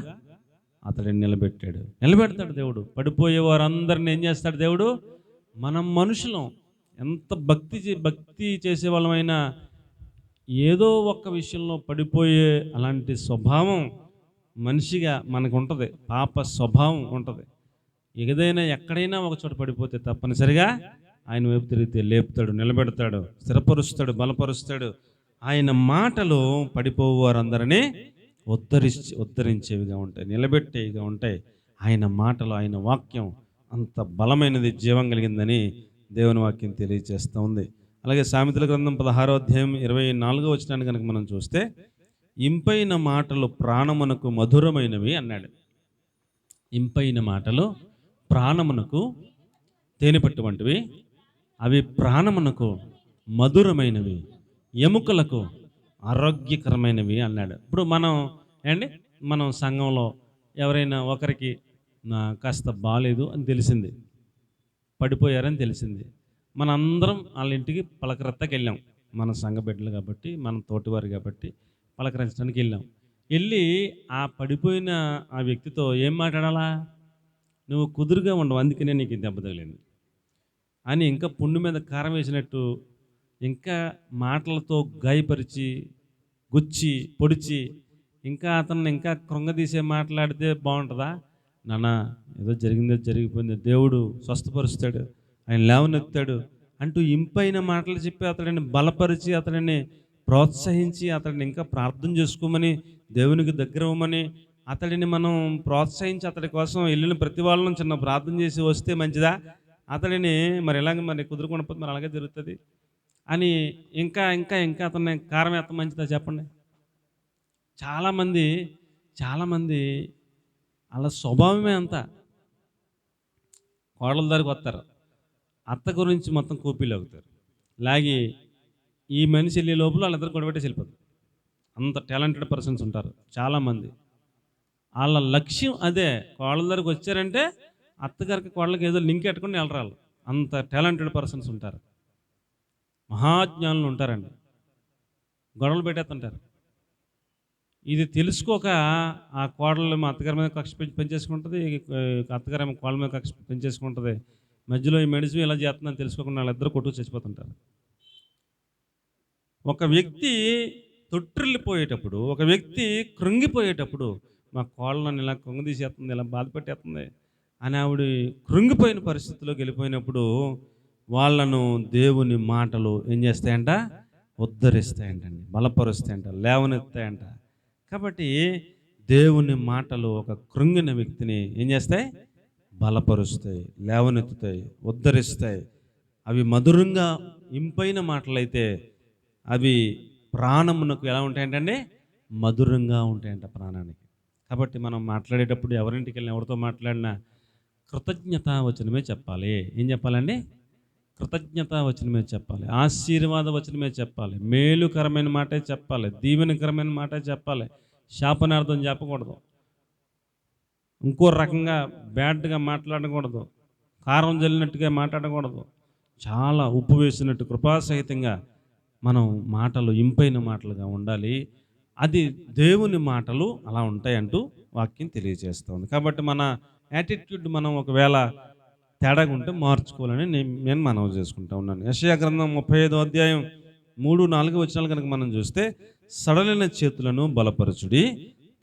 అతడిని నిలబెడతాడు దేవుడు. పడిపోయే వారందరిని ఏం చేస్తాడు దేవుడు? మనం మనుషులం, ఎంత భక్తి చేసేవాళ్ళమైనా ఏదో ఒక్క విషయంలో పడిపోయే అలాంటి స్వభావం మనిషిగా మనకు ఉంటుంది, పాప స్వభావం ఉంటుంది. ఏదైనా ఎక్కడైనా ఒక చోట పడిపోతే తప్పనిసరిగా ఆయన వైపు తిరిగితే లేపుతాడు, నిలబెడతాడు, స్థిరపరుస్తాడు, బలపరుస్తాడు. ఆయన మాటలు పడిపోవారందరినీ ఉద్ధరించేవిగా ఉంటాయి, నిలబెట్టేవిగా ఉంటాయి. ఆయన మాటలు, ఆయన వాక్యం అంత బలమైనది, జీవం కలిగిందని దేవుని వాక్యం తెలియజేస్తూ ఉంది. అలాగే సామెతల గ్రంథం 16వ అధ్యాయం 24వ వచనాన్ని కనుక మనం చూస్తే, ఇంపైన మాటలు ప్రాణమునకు మధురమైనవి అన్నాడు. ఇంపైన మాటలు ప్రాణమునకు తేనెపట్టు వంటివి, అవి ప్రాణమునకు మధురమైనవి, ఎముకలకు ఆరోగ్యకరమైనవి అన్నాడు. ఇప్పుడు మనం సంఘంలో ఎవరైనా ఒకరికి కాస్త బాగాలేదు అని తెలిసింది, పడిపోయారని తెలిసింది, మనందరం వాళ్ళ ఇంటికి పలకరత్తకి వెళ్ళాం. మన సంఘ బిడ్డలు కాబట్టి, మన తోటివారు కాబట్టి పలకరించడానికి వెళ్ళి ఆ పడిపోయిన ఆ వ్యక్తితో ఏం మాట్లాడాలా? నువ్వు కుదురుగా ఉండవు, అందుకనే నీకు దెబ్బ తగిలింది అని ఇంకా పుండు మీద కారం వేసినట్టు ఇంకా మాటలతో గాయపరిచి, గుచ్చి, పొడిచి, ఇంకా అతన్ని ఇంకా కృంగదీసే మాట్లాడితే బాగుంటుందా? నాన్న ఏదో జరిగిపోయింది, దేవుడు స్వస్థపరుస్తాడు, ఆయన లేవనెత్తాడు అంటూ ఇంపైన మాటలు చెప్పి అతడిని బలపరిచి, అతడిని ప్రోత్సహించి, అతడిని ఇంకా ప్రార్థన చేసుకోమని, దేవునికి దగ్గర అవ్వమని అతడిని మనం ప్రోత్సహించి అతడి కోసం వెళ్ళిన ప్రతి వాళ్ళని చిన్న ప్రార్థన చేసి వస్తే మంచిదా? అతడిని మరి కుదురుకుండా పోతే మరి అలాగే జరుగుతుంది అని ఇంకా ఇంకా ఇంకా అతన్ని కారం ఎత్త మంచిదా చెప్పండి? చాలామంది అలా స్వభావమే అంతా. కోడల దగ్గరికి వస్తారు, అత్త గురించి మొత్తం కూపీలు అవుతారు. లాగి ఈ మనిషి వెళ్ళే లోపల వాళ్ళిద్దరు గొడవపెట్టేసి వెళ్ళిపోతారు. అంత టాలెంటెడ్ పర్సన్స్ ఉంటారు చాలామంది. వాళ్ళ లక్ష్యం అదే. కోళ్ళ దగ్గరికి వచ్చారంటే అత్తగారికి కోళ్ళకి ఏదో లింక్ పెట్టుకుని వెళ్ళరాళ్ళు. అంత టాలెంటెడ్ పర్సన్స్ ఉంటారు, మహాజ్ఞానులు ఉంటారండి. గొడవలు పెట్టేస్తుంటారు. ఇది తెలుసుకోక ఆ కోడలు మా అత్తగారి మీద కక్ష పెంచేసుకుంటుంది, అత్తగారు కోళ్ళ మీద కక్ష పెంచేసుకుంటుంది. మధ్యలో ఈ మెడిసిన్ ఇలా చేస్తుందని తెలుసుకోకుండా వాళ్ళిద్దరూ కొట్టుకు చచ్చిపోతుంటారు. ఒక వ్యక్తి తొట్టిల్లిపోయేటప్పుడు, ఒక వ్యక్తి కృంగిపోయేటప్పుడు, మా కోళ్ళ నన్ను ఇలా కృంగదీసేస్తుంది, ఇలా బాధ పెట్టేస్తుంది అని ఆవిడ కృంగిపోయిన పరిస్థితిలోకి వెళ్ళిపోయినప్పుడు వాళ్ళను దేవుని మాటలు ఏం చేస్తాయంట? ఉద్ధరిస్తాయంటండి, బలపరుస్తాయంట, లేవనెత్తాయంట. కాబట్టి దేవుని మాటలు ఒక కృంగిన వ్యక్తిని ఏం చేస్తాయి? బలపరుస్తాయి, లేవనెత్తుతాయి, ఉద్ధరిస్తాయి. అవి మధురంగా ఇంపైన మాటలైతే అవి ప్రాణమునకు ఎలా ఉంటాయంటండి? మధురంగా ఉంటాయంట ప్రాణానికి. కాబట్టి మనం మాట్లాడేటప్పుడు ఎవరింటికి వెళ్ళినా ఎవరితో మాట్లాడినా కృతజ్ఞతా వచనమే చెప్పాలి. ఏం చెప్పాలండి? కృతజ్ఞతా వచనమే చెప్పాలి, ఆశీర్వాద వచనమే చెప్పాలి, మేలుకరమైన మాటే చెప్పాలి, దీవెనకరమైన మాటే చెప్పాలి. శాపనార్థం చెప్పకూడదు, ఇంకో రకంగా బ్యాడ్గా మాట్లాడకూడదు, కారం జల్లినట్టుగా మాట్లాడకూడదు. చాలా ఉప్పు వేసినట్టు కృపాసహితంగా మనం మాటలు ఇంపైన మాటలుగా ఉండాలి. అది దేవుని మాటలు అలా ఉంటాయంటూ వాక్యం తెలియజేస్తుంది. కాబట్టి మన యాటిట్యూడ్ మనం ఒకవేళ తేడాగా ఉంటే మార్చుకోవాలని నేను మనవి చేసుకుంటా ఉన్నాను. యెషయా గ్రంథం 35వ అధ్యాయం 3-4 వచనాలు కనుక మనం చూస్తే, సడలిన చేతులను బలపరచుడి,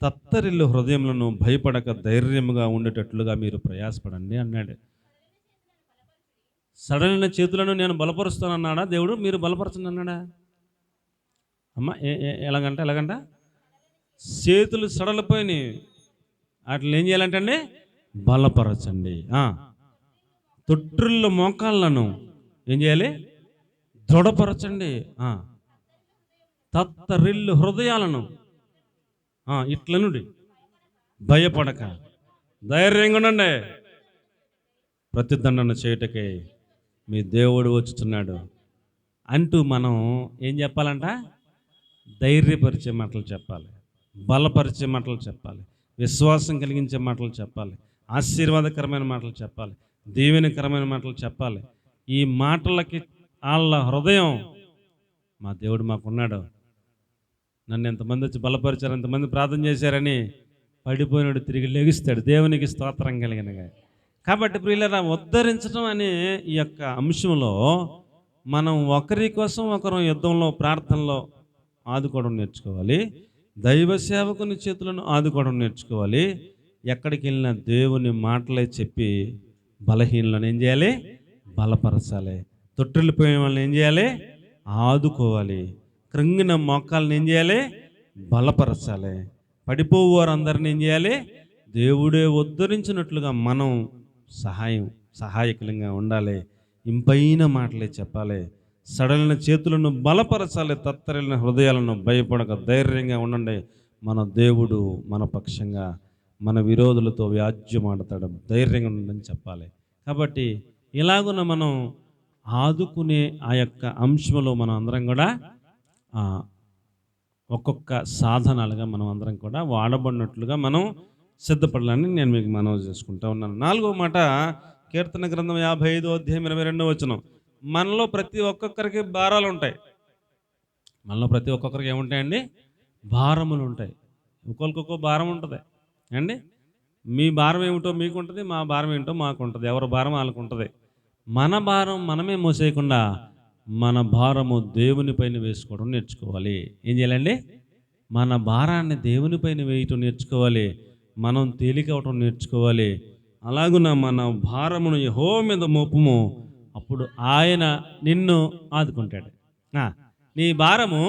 తత్తరిల్లు హృదయములను భయపడక ధైర్యముగా ఉండేటట్లుగా మీరు ప్రయాసపడండి అన్నాడు. సడలిన చేతులను నేను బలపరుస్తానన్నాడా దేవుడు? మీరు బలపరచండి అన్నాడా? అమ్మ ఎలాగంట చేతులు సడలిపోయినాయి, వాటిని ఏం చేయాలంటే బలపరచండి. తొట్టిల్ల మోకాళ్ళను ఏం చేయాలి? దృఢపరచండి. తత్తరిల్లు హృదయాలను ఇట్లనుడి, భయపడక ధైర్యంగా ఉండండి, ప్రతిదండన చేయుటకే మీ దేవుడు వచ్చుచున్నాడు అంటూ మనం ఏం చెప్పాలంట? ధైర్యపరిచే మాటలు చెప్పాలి, బలపరిచే మాటలు చెప్పాలి, విశ్వాసం కలిగించే మాటలు చెప్పాలి, ఆశీర్వాదకరమైన మాటలు చెప్పాలి, దీవెనకరమైన మాటలు చెప్పాలి. ఈ మాటలకి వాళ్ళ హృదయం, మా దేవుడు మాకున్నాడు, నన్ను ఎంతమంది వచ్చి బలపరిచారు, ఎంతమంది ప్రార్థన చేశారని పడిపోయినాడు తిరిగి లెగిస్తాడు. దేవునికి స్తోత్రం కలిగినగా. కాబట్టి ప్రియులారా, ఉద్ధరించడం అనే ఈ యొక్క అంశంలో మనం ఒకరి కోసం ఒకరు యుద్ధంలో ప్రార్థనలో ఆదుకోవడం నేర్చుకోవాలి, దైవ సేవకుని చేతులను ఆదుకోవడం నేర్చుకోవాలి. ఎక్కడికి వెళ్ళినా దేవుని మాటలే చెప్పి బలహీనలను ఏం చేయాలి? బలపరచాలి. తొట్టిల్లిపోయిన వాళ్ళని ఏం చేయాలి? ఆదుకోవాలి. కృంగిన మోకాళ్ళని ఏం చేయాలి? బలపరచాలి. పడిపోవు వారందరిని ఏం చేయాలి? దేవుడే ఉద్ధరించినట్లుగా మనం సహాయకులంగా ఉండాలి. ఇంపైన మాటలే చెప్పాలి, సడలిన చేతులను బలపరచాలి, తత్తరిల్లిన హృదయాలను భయపడక ధైర్యంగా ఉండండి. మన దేవుడు మన పక్షంగా మన విరోధులతో వ్యాజ్యమాడతాడు, ధైర్యంగా ఉండండి చెప్పాలి. కాబట్టి ఇలాగున మనం ఆదుకునే ఆ యొక్క అంశంలో మనం అందరం కూడా ఒక్కొక్క సాధనాలుగా మనం అందరం కూడా వాడబడినట్లుగా మనం సిద్ధపడాలని నేను మీకు మనవి చేసుకుంటా ఉన్నాను. 4వ మాట, కీర్తన గ్రంథం 55వ అధ్యాయం 22వ వచనం. మనలో ప్రతి ఒక్కొక్కరికి భారాలు ఉంటాయి. మనలో ప్రతి ఒక్కొక్కరికి ఏముంటాయండి? భారములు ఉంటాయి. ఒక్కొక్కరికొక్క భారం ఉంటుంది అండి. మీ భారం ఏమిటో మీకు ఉంటుంది, మా భారం ఏమిటో మాకు ఉంటుంది. ఎవరి భారం వాళ్ళకు ఉంటుంది. మన భారం మనమే మోసేయకుండా మన భారము దేవుని పైన వేసుకోవడం నేర్చుకోవాలి. ఏం చేయాలండి? మన భారాన్ని దేవుని పైన వేయటం నేర్చుకోవాలి. మనం తేలికవటం నేర్చుకోవాలి. అలాగున మన భారమును యెహోవా మీద మోపుము, అప్పుడు ఆయన నిన్ను ఆదుకుంటాడు. నీ భారము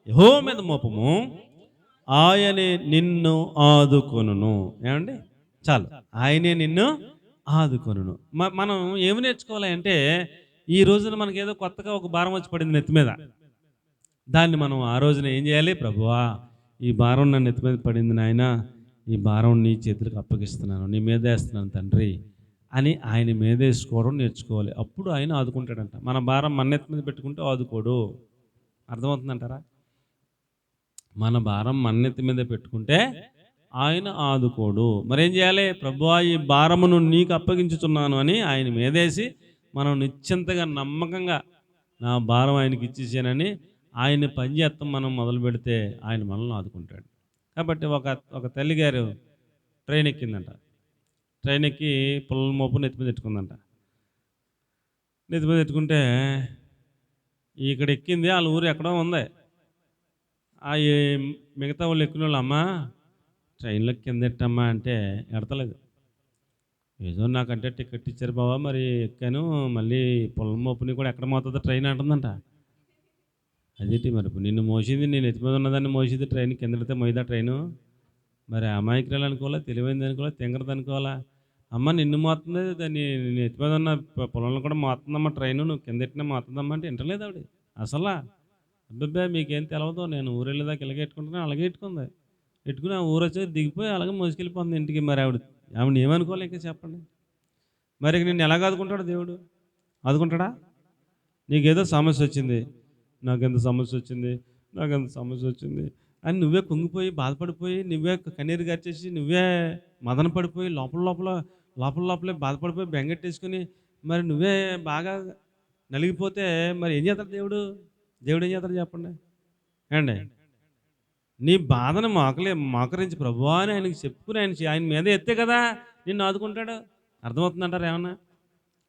యెహోవా మీద మోపము, ఆయనే నిన్ను ఆదుకొనును. ఏమండి? చాలు, ఆయనే నిన్ను ఆదుకొనును. మనం ఏమి నేర్చుకోవాలి అంటే, ఈ రోజున మనకి ఏదో కొత్తగా ఒక భారం వచ్చి పడింది నెత్తి మీద. దాన్ని మనం ఆ రోజున ఏం చేయాలి? ప్రభువా, ఈ భారం నా నెత్తి మీద పడింది నాయన, ఈ భారం నీ చేతులకు అప్పగిస్తున్నాను, నీ మీద వేస్తున్నాను తండ్రి అని ఆయన మీద వేసుకోవడం నేర్చుకోవాలి. అప్పుడు ఆయన ఆదుకుంటాడంట. మన భారం మన్నెత్తి మీద పెట్టుకుంటే ఆదుకోడు. అర్థమవుతుందంటారా? మన భారం మన్నెత్తి మీద పెట్టుకుంటే ఆయన ఆదుకోడు. మరేం చేయాలి? ప్రభువా, ఈ భారమును నీకు అప్పగించుచున్నాను అని ఆయన మీదేసి మనం నిశ్చింతగా నమ్మకంగా నా భారం ఆయనకి ఇచ్చేసానని ఆయన పని చేస్తాం మనం మొదలు పెడితే ఆయన మనల్ని ఆదుకుంటాడు. కాబట్టి ఒక తల్లిగారు ట్రైన్ ఎక్కిందంట. ట్రైన్ ఎక్కి పుల్లల మోపు నెత్తి మీద పెట్టుకుందంట. నెత్తి మీద పెట్టుకుంటే ఇక్కడ ఎక్కింది, వాళ్ళ ఊరు ఎక్కడో ఉంది. మిగతా వాళ్ళు ఎక్కిన వాళ్ళు, అమ్మా ట్రైన్లో కింద ఎట్టమ్మా అంటే ఎడతలేదు. ఏదో నాకంటే టికెట్ ఇచ్చారు బాబా, మరి ఎక్కాను, మళ్ళీ పొలం మోపుని కూడా ఎక్కడ మోతుందో ట్రైన్ అంటుందంట. అదేంటి మరి నిన్ను మోసింది, నేను ఎత్తి మీద ఉన్నదాన్ని మోసింది ట్రైన్, కిందడితే మోయిదా ట్రైను? మరి అమాయకురాలు అనుకోవాలా, తెలివైంది అనుకోవాలా, తెంగరది అనుకోవాలా? అమ్మ నిన్ను మోస్తుంది, దాన్ని నేను ఎత్తి మీద ఉన్న పొలంలో కూడా మోతుందమ్మా ట్రైను, నువ్వు కింద ఎట్టినా మోతుందమ్మా అంటే వింటలేదు ఆవిడ అసలా. అబ్బాబ్బా మీకేం తెలవదు, నేను ఊరు వెళ్ళేదాకా ఇలాగే ఎట్టుకుంటున్నా, అలాగే ఎట్టుకుంది. ఎట్టుకుని ఆ ఊరు వచ్చి దిగిపోయి అలాగే మోసుకెళ్ళిపోతుంది ఇంటికి. మరి ఆవిడని ఏమనుకోవాలి ఇంకా చెప్పండి. మరి ఇక నిన్ను ఎలాగ ఆదుకుంటాడు దేవుడు? ఆదుకుంటాడా? నీకేదో సమస్య వచ్చింది, నాకెంత సమస్య వచ్చింది, నాకెంత సమస్య వచ్చింది అని నువ్వే కుంగిపోయి బాధపడిపోయి నువ్వే కన్నీరు గార్చేసి నువ్వే మదన పడిపోయి లోపలే బాధపడిపోయి బెంగెట్టేసుకుని మరి నువ్వే బాగా నలిగిపోతే మరి ఏం చేస్తాడు దేవుడు? దేవుడు ఏం చేస్తాడు చెప్పండి ఏమండి? నీ బాధను మోకరించి ప్రభువా అని ఆయనకి చెప్పుకుని ఆయన మీద ఎత్తే కదా నిన్ను ఆదుకుంటాడు. అర్థమవుతుందంటారు ఏమన్నా?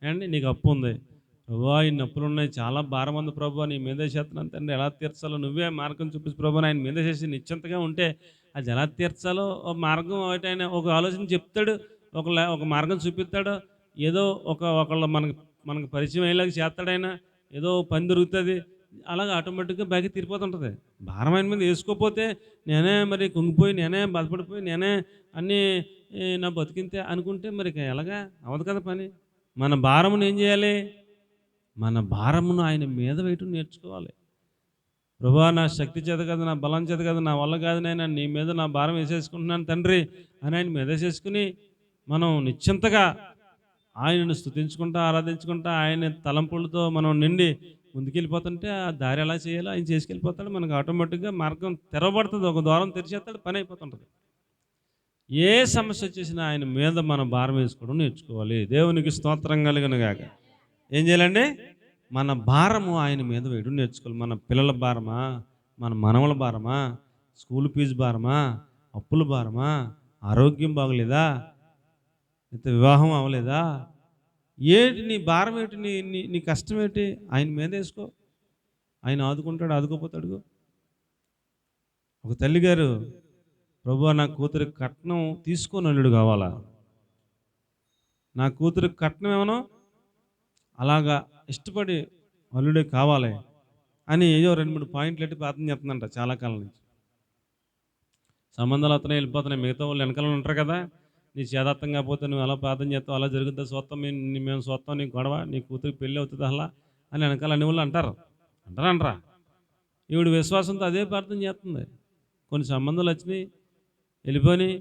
ఏమండి? నీకు అప్పు ఉంది, ప్రభువా ఇన్ని అప్పులు ఉన్నాయి, చాలా భారం ఉంది ప్రభువా, నీ మీద చేస్తున్నాను తండ్రి, ఎలా తీర్చాలో నువ్వే మార్గం చూపించు ప్రభువా, ఆయన మీద చేసి నిశ్చింతగా ఉంటే అది ఎలా తీర్చాలో ఒక మార్గం ఒకటి ఆయన ఒక ఆలోచన చెప్తాడు, ఒక మార్గం చూపిస్తాడు. ఏదో ఒకళ్ళు మనకు పరిచయం అయ్యేలాగా చేస్తాడు ఆయన, ఏదో పని దొరుకుతుంది, అలాగ ఆటోమేటిక్గా బ్యాగ్ తీరిపోతుంటుంది. భారం ఆయన మీద వేసుకోకపోతే నేనే మరి కుంగిపోయి నేనే బాధపడిపోయి నేనే అన్నీ నా బతికింతే అనుకుంటే మరి ఎలాగా అవ్వదు కదా పని. మన భారమును ఏం చేయాలి? మన భారమును ఆయన మీద వేయటం నేర్చుకోవాలి. ప్రభువా నా శక్తి చేత కాదు, నా బలం చేత కాదు, నా వల్ల కాదు నాయన, నీ మీద నా భారం వేసేసుకుంటున్నాను తండ్రి అని ఆయన మీద వేసేసుకుని మనం నిశ్చింతగా ఆయనను స్తుతించుకుంటా ఆరాధించుకుంటా ఆయన తలంపులతో మనం నిండి ముందుకెళ్ళిపోతుంటే ఆ దారి ఎలా చేయాలో ఆయన చేసుకెళ్ళిపోతాడు. మనకు ఆటోమేటిక్గా మార్గం తెరవబడుతుంది, ఒక ద్వారం తెరిచేస్తాడు, పని అయిపోతుంటుంది. ఏ సమస్య వచ్చేసినా ఆయన మీద మనం భారం వేసుకోవడం నేర్చుకోవాలి. దేవునికి స్తోత్రం కలుగునుగాక. ఏం చేయాలండి? మన భారము ఆయన మీద వేయడం నేర్చుకోవాలి. మన పిల్లల భారమా, మన మనవల భారమా, స్కూల్ ఫీజు భారమా, అప్పుల భారమా, ఆరోగ్యం బాగలేదా, ఇంత వివాహం అవ్వలేదా, ఏంటి నీ భారం ఏంటి, నీ కష్టం ఏంటి? ఆయన మీద వేసుకో, ఆయన ఆదుకుంటాడు. ఆదుకోపోతాడు. ఒక తల్లిగారు, ప్రభువా నా కూతురికి కట్నం తీసుకొని అల్లుడు కావాలా, నా కూతురికి కట్నం ఏమనో అలాగా ఇష్టపడి అల్లుడే కావాలి అని ఏదో 2-3 పాయింట్లు ఎట్టి ప్రార్థన చేస్తుందంట చాలా కాలం నుంచి. సంబంధాలు అతనే వెళ్ళిపోతున్నాయి, మిగతా వాళ్ళు వెనకాల ఉంటారు కదా, నీ చేదార్థం కాకపోతే నువ్వు ఎలా ప్రార్థన చేస్తావు, అలా జరుగుతుంది స్వత్తం, మేము స్వత్తం, నీ గొడవ, నీ కూతురికి పెళ్ళి అవుతుంది అలా అని వెనకాల అన్ని వాళ్ళు అంటారా? ఈవిడ విశ్వాసంతో అదే ప్రార్థన చేస్తుంది. కొన్ని సంబంధాలు వచ్చినాయి, వెళ్ళిపోయి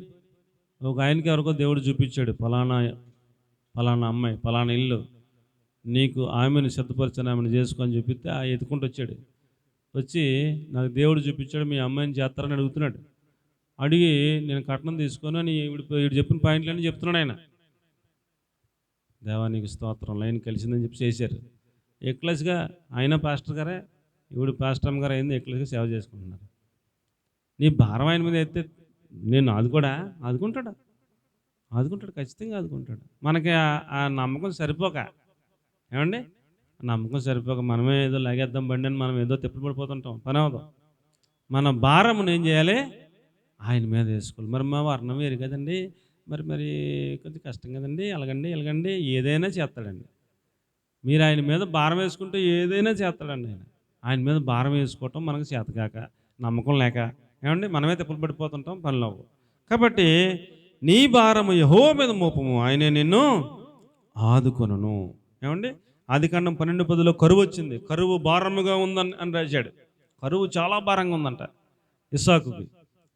ఒక ఆయనకి ఎవరికో దేవుడు చూపించాడు, ఫలానా అమ్మాయి, ఫలానా ఇల్లు, నీకు ఆమెను సిద్ధపరిచిన ఆమెను చేసుకొని చూపిస్తే ఆ ఎత్తుకుంటూ వచ్చి నాకు దేవుడు చూపించాడు, మీ అమ్మాయిని చేస్తారని అడుగుతున్నాడు. అడిగి నేను కట్నం తీసుకొని అని వీడు చెప్పిన పాయింట్లన్నీ చెప్తున్నాడు ఆయన. దేవానికి స్తోత్రం, లైన్ కలిసిందని చెప్పి చేశారు. ఎక్లెస్గా ఆయన పాస్టర్ గారే, ఈవిడ పాస్టర్ అమ్మ గారు అయింది, ఎక్లెస్గా సేవ చేసుకుంటున్నారు. నీ భారం ఆయన మీద అయితే నేను ఆదుకుంటాడు, ఖచ్చితంగా ఆదుకుంటాడు. మనకి ఆ నమ్మకం సరిపోక, ఏమండి, నమ్మకం సరిపోక మనమే ఏదో లాగేద్దాం బండి అని మనం ఏదో తిప్పలు పడిపోతుంటాం, పని అవదు. మన భారమును ఏం చేయాలి? ఆయన మీద వేసుకోవాలి. మరి మా వర్ణం వేరు కదండి, మరి కొంచెం కష్టం కదండి, ఎలాగండి ఏదైనా చేస్తాడండి. మీరు ఆయన మీద భారం వేసుకుంటే ఏదైనా చేస్తాడండి. ఆయన మీద భారం వేసుకోవటం మనకు చేతకాక, నమ్మకం లేక, ఏమండి, మనమే తిప్పలు పడిపోతుంటాం, పనిలో. కాబట్టి నీ భారము యెహోవా మీద మోపము, ఆయనే నిన్ను ఆదుకొనును. ఏమండి, ఆదికాండం 12:10 కరువు వచ్చింది, కరువు భారముగా ఉందని రాశాడు. కరువు చాలా భారంగా ఉందంట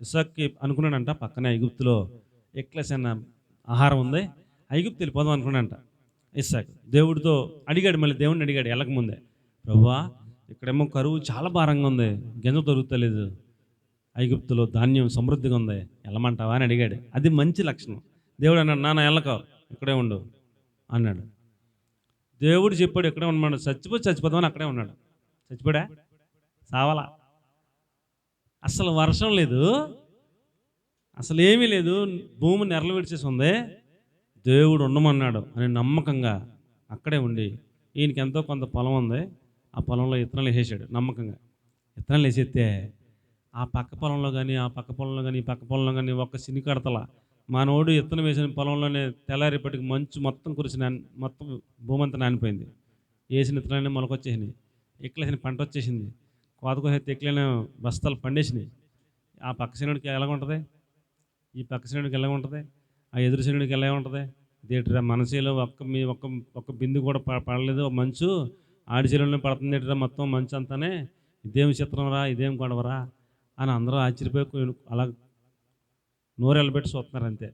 ఇస్సాక్కి అనుకున్నాడంట, పక్కనే ఐగుప్తులో ఎక్లెస్ అన్న ఆహారం ఉంది, ఐగుప్తు వెళ్ళిపోదాం అనుకున్నాడంట ఇస్సాకు. దేవుడితో అడిగాడు, మళ్ళీ దేవుడిని అడిగాడు వెళ్ళకముందే, ప్రభువా ఇక్కడేమో కరువు చాలా భారంగా ఉంది, గింజ దొరుకుతలేదు, ఐగుప్తులో ధాన్యం సమృద్ధిగా ఉంది, వెళ్ళమంటావా అని అడిగాడు. అది మంచి లక్షణం. దేవుడు అన్నాడు, నాన్న వెళ్ళకో, ఇక్కడే ఉండు అన్నాడు. దేవుడు చెప్పాడు ఇక్కడే ఉన్నాడు, చచ్చిపోదామని అక్కడే ఉన్నాడు. చచ్చిపోడా? సావాలా? అసలు వర్షం లేదు, అసలు ఏమీ లేదు, భూమి నెరలు విడిచేసి ఉంది, దేవుడు ఉండమన్నాడు అని నమ్మకంగా అక్కడే ఉండి, ఈయనకి ఎంతో కొంత పొలం ఉంది, ఆ పొలంలో విత్తనాలు వేసేసాడు నమ్మకంగా. విత్తనాలు వేసేస్తే ఆ పక్క పొలంలో కానీ ఈ పక్క పొలంలో కానీ ఒక్క సిని కడతల మనోడు విత్తనం వేసిన పొలంలోనే తెల్లారేపటికి మంచు మొత్తం కురిసి మొత్తం భూమి అంతా నానిపోయింది. వేసిన విత్తనాలన్నీ మొలకొచ్చేసినాయి, ఎక్కలేసిన పంట వచ్చేసింది, కోతకొస్తే ఎక్కలేని బస్తాలు పండేసినాయి. ఆ పక్క శనుడికి ఎలా ఉంటుంది, ఈ పక్క శనుడికి ఎలా ఉంటుంది, ఆ ఎదురు శనుడికి ఎలా ఉంటుంది? దేటరా మనసేలో ఒక్క బిందు కూడా పడలేదు మంచు, ఆడిశీలంలో పడుతుంది ఏంటరా మొత్తం మంచు అంతానే, ఇదేం చిత్రంరా, ఇదేం గొడవరా అని అందరూ ఆశ్చర్యపోయి అలా నూరెళ్ళబెట్టి చూస్తున్నారు. అంతే,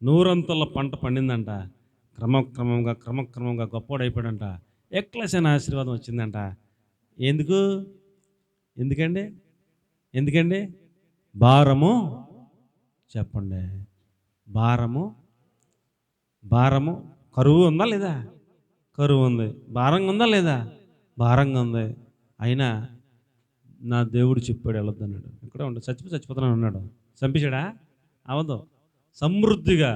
నూరంతల పంట పండిందంట. క్రమక్రమంగా గొప్పోడైపోయాడంట. ఎక్లసిన ఆశీర్వాదం వచ్చిందంట. ఎందుకండి భారము, చెప్పండి, భారము కరువు ఉందా లేదా? కరువు ఉంది. భారంగా ఉందా లేదా? భారంగా ఉంది. అయినా నా దేవుడు చెప్పాడు వెళ్ళొద్దు అన్నాడు. ఇక్కడే ఉంటాడు, చచ్చిపోతున్నాను అన్నాడు. చంపించాడా? అవదు. సమృద్ధిగా,